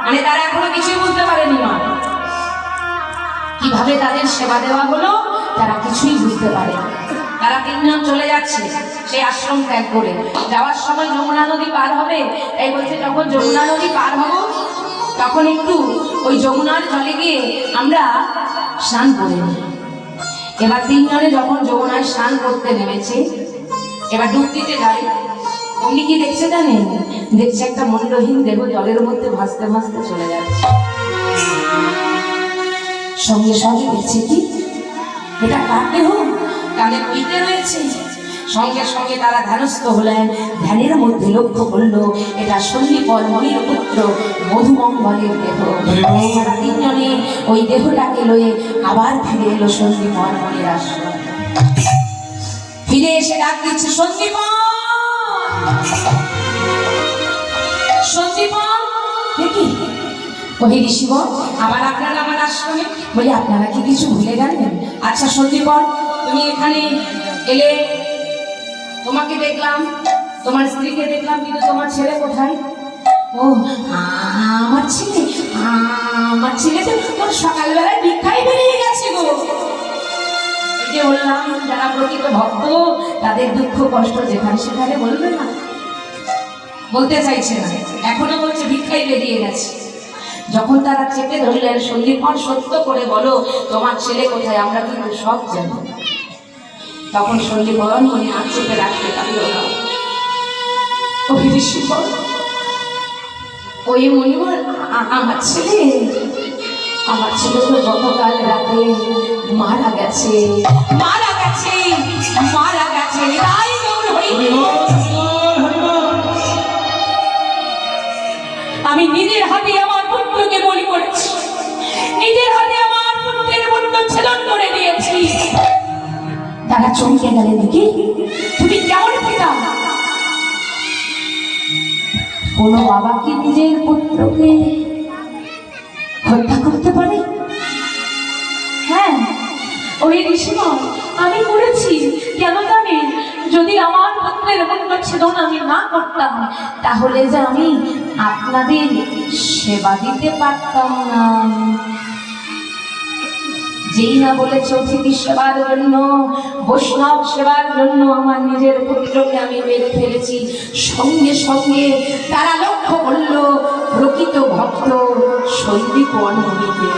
মানে তারা এখনো কিছুই বুঝতে পারেনি মা, কিভাবে তাদের সেবা দেওয়া হলো তারা কিছুই বুঝতে পারে না। তারা তিনজন চলে যাচ্ছে সেই আশ্রম ত্যাগ করে। যাওয়ার সময় যমুনা নদী পার হবে, এই বলছে যখন যমুনা নদী পার হব তখন একটু ওই যমুনার জলে গিয়ে আমরা স্নান করে নিই। এবার তিনজনে যখন যমুনায় স্নান করতে নেমেছে, এবার ডুব দিতে যাবে, উনি কি দেখছে জানেন? দেখছে একটা মন্ডহীন দেহ জলের মধ্যে ভাসতে ভাসতে চলে যাচ্ছে। সঙ্গে সঙ্গে দেখছে কি এটা কার দেহ, কানে পিতে রয়েছে। সঙ্গে সঙ্গে তারা ধ্যানস্থ হলেন, ধ্যানের মধ্যে লক্ষ্য করলো এটা সন্দীপন মণির পুত্র মধুমঙ্গলের দেহ। তারা তিনজনে ওই দেহটাকে লয়ে আবার ফিরে এলো সন্দীপন মণির আশ্রম। ফিরে এসে ডাক দিচ্ছে, সন্দীপন সন্দীপন। দেখি ওহে ঋষিবর, আবার আপনারা আমার আশ্রমে? বলি আপনারা কি কিছু ভুলে গেলেন? আচ্ছা সন্দীপন, তুমি এখানে এলে, তোমাকে দেখলাম, তোমার স্ত্রীকে দেখলাম, কিন্তু তোমার ছেলে কোথায়? ও আমার ছেলে, আমার ছেলে তো সকালবেলায় ভিক্ষায় বেরিয়ে গেছে গো। এই যে বললাম, যারা প্রকৃত ভক্ত তাদের দুঃখ কষ্ট যেখানে সেখানে বলবে না, বলতে চাইছে না, এখনো বলছে ভিক্ষায় বেরিয়ে গেছে। যখন তারা চেপে ধরলেন, সন্দীপন সত্য করে বলো তোমার ছেলে কোথায়, আমরা কিন্তু সব জানি। তখন সন্দীপন মনে হাত চেপে রাখতে পারল না। ওই মনিবর, আমার ছেলে তো গতকাল রাতে মারা গেছে, মারা গেছে, মারা গেছে। তাই আমি নিজের হাতে আমার পুত্রকে বলি করেছি, নিজের হাতে আমার পুত্রের মুন্ড ছেদন করে দিয়েছি। তারা চমকে গেলেন, কি তুমি কেমন পিতা? কোনো বাবা কি নিজের পুত্রকে হত্যা করতে পারে? হ্যাঁ ওই ঋষিমন, আমি করেছি। কেন জানেন? যদি আমার পুত্রের মুন্ড ছেদন আমি না করতাম তাহলে যে আমি আপনাদের সেবা দিতে পারতাম না। যেই না বলেছে অতিথি সেবার জন্য, বৈষ্ণব সেবার জন্য আমার নিজের পুত্রকে আমি মেরে ফেলেছি, সঙ্গে সঙ্গে তারা লক্ষ্য করল প্রকৃত ভক্ত সন্দীপন মুনিকে।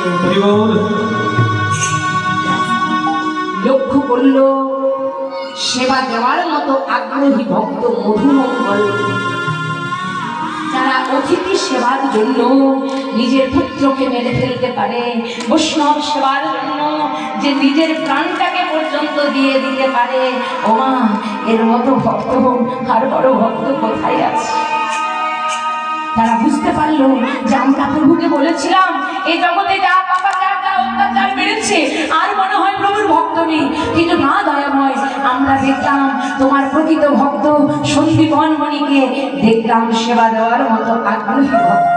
লক্ষ্য করল সেবা দেওয়ার মতো আগ্রহী ভক্ত মধুমঙ্গল, যারা অতিথি সেবার জন্য নিজের পুত্রকে মেরে ফেলতে পারে, বৈষ্ণব সেবার জন্য যে নিজের প্রাণটাকে পর্যন্ত দিয়ে দিতে পারে। ও মা, এর মতো ভক্ত আর বড় ভক্ত কোথায় আছে? তারা বুঝতে পারলো যে আমরা প্রভুকে বলেছিলাম এই জগতে যা পাপাচার যা অত্যাচার বেড়েছে আর মনে হয় প্রভুর ভক্ত নেই, কিন্তু না দয়াময়, আমরা দেখলাম তোমার প্রকৃত ভক্ত সন্দীপন মণিকে দেখলাম সেবা দেওয়ার মতো আগ্রহী ভক্ত।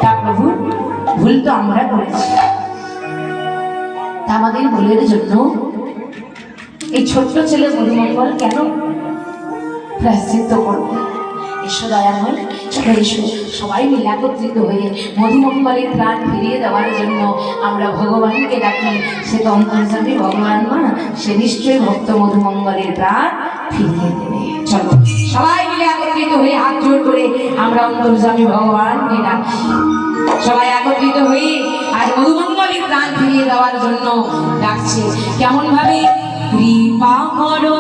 তা প্রভু, ভুল তো আমরা করেছি, তা আমাদের ভুলের জন্য এই ছোট্ট ছেলে মধুমঙ্গল কেন প্রায়শ্চিত্ত করবে? এসো দয়াময়, চলো এসো, সবাই মিলে একত্রিত হয়ে মধুমঙ্গলের প্রাণ ফিরিয়ে দেওয়ার জন্য আমরা ভগবানকে ডাকি। সে তো অন্তর্যামী ভগবান মা, সে নিশ্চয়ই ভক্ত মধুমঙ্গলের প্রাণ ফিরিয়ে দেবে। চলো সবাই মিলে একত্রিত হয়ে হাত জোর করে আমরা অন্তর্যামী ভগবানকে ডাকি। সবাই একত্রিত হয়ে আর মধুমঙ্গলের প্রাণ ফিরিয়ে দেওয়ার জন্য ডাকছে। কেমন ভাবে? কৃপা করো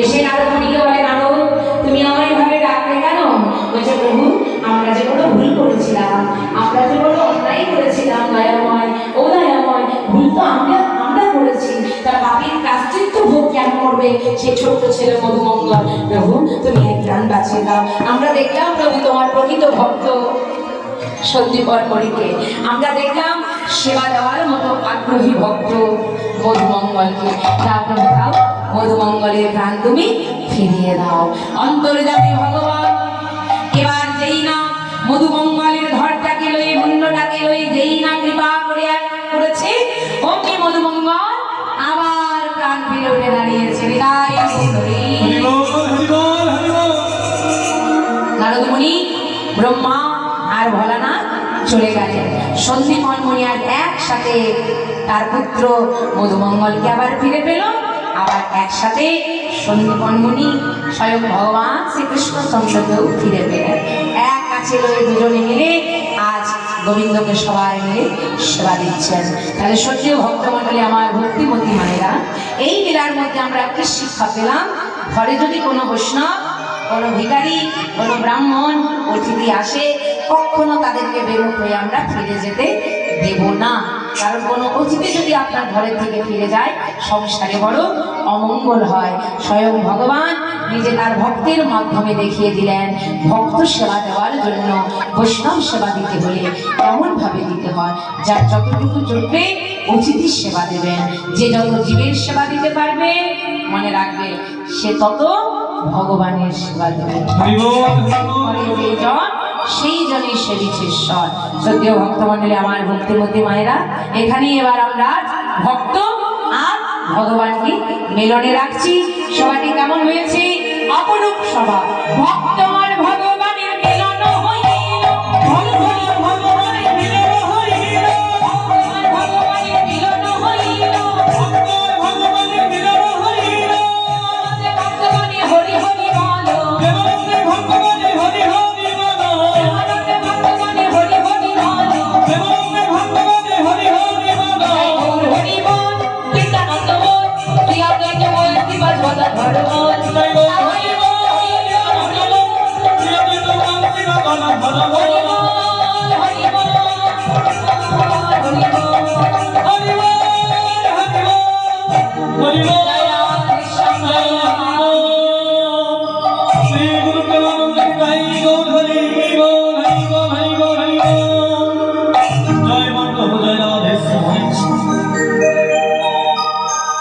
এসে নারদমণিকে বলে, নারদ তুমি আমার এভাবে ডাকলে কেন? বলছে, প্রভু আমরা যে বড় ভুল করেছিলাম, আমরা যে বড় অন্যায় করেছিলাম দয়াময়, ও দয়াময়, ভুল তো আমরা করেছি, তার পাপীর প্রায়শ্চিত্ত ভোগ কেন করবে সে ছোট্ট ছেলে মধুমঙ্গল? প্রভু তুমি এক প্রাণ বাঁচিয়ে দাও। আমরা দেখলাম প্রভু তোমার প্রকৃত ভক্ত সন্দীপন মণিকে, আমরা দেখলাম সেবা দেওয়ার মতো আগ্রহী ভক্ত মধুমঙ্গলকে। তা প্রভু দাও, মধুমঙ্গলের প্রাণ তুমি ফিরিয়ে দাও। অন্তর্যামী ভগবান এবার যেই না মধুমঙ্গলের ঘরটাকে লই, মুন্ডটাকে লই যেই না কৃপা করেছে, অমনি মধুমঙ্গল আবার প্রাণ ফিরে উঠে দাঁড়িয়েছে। হৃদয় চলে গেলেন। সন্দীপন মুনি আর একসাথে তার পুত্র মধুমঙ্গলকে আবার ফিরে পেল। আবার একসাথে সন্দীপন মুনি স্বয়ং ভগবান শ্রীকৃষ্ণচন্দ্রকেও ফিরে পেলেন। এক কাছে রয়ে দুজনে মিলে আজ গোবিন্দকে সবাই মিলে সেবা দিচ্ছেন। তাহলে সত্যিও ভক্তমণ্ডলী আমার ভক্তিমতী মায়েরা, এই লীলার মধ্যে আমরা একটি শিক্ষা পেলাম। ঘরে যদি কোনো বৈষ্ণব, কোনো ভিখারি, কোনো ব্রাহ্মণ অতিথি আসে, কখনো তাদেরকে বেমুখ হয়ে আমরা ফিরে যেতে দেব না। কারণ কোনো অতিথি যদি আপনার ঘরের থেকে ফিরে যায়, সংসারে বড় অমঙ্গল হয়। স্বয়ং ভগবান নিজে তার ভক্তের মাধ্যমে দেখিয়ে দিলেন, ভক্ত সেবা দেওয়ার জন্য, বৈষ্ণব সেবা দিতে হলে এমন ভাবে দিতে হয়, যার যতটুকু চলবে অতিথির সেবা দেবেন। যে যত জীবের সেবা দিতে পারবে, মনে রাখবে সে তত ভগবানের সেবা দেবে। সেই জনই সেবিছে ঈশ্বর। সত্যিও ভক্তমণ্ডলী আমার ভক্তিমতী মায়েরা, এখানেই এবার আমরা ভক্ত আর ভগবানকে মেলনে রাখছি। সবাইকে কেমন হয়েছে? অপরূপ সভা। ভক্ত আর ভগবানের মিলন হইল, ভগবানের মিলন হইল, ভগবানের মিলন হইল, ভগবানের মিলন হইল। ভগবানে হরি হরি বলো, ভগবানে হরি হরি বলো, ভগবানে হরি হরি বলো, ভগবানে হরি হরি বলো। হরি বল, কীর্তনত বল, প্রিয়াদ্বৈত বল, দিবস বল, ধর বল, হরি বল, হরি বল, প্রিয়াদ্বৈত বল, দিবস বল, ধর বল।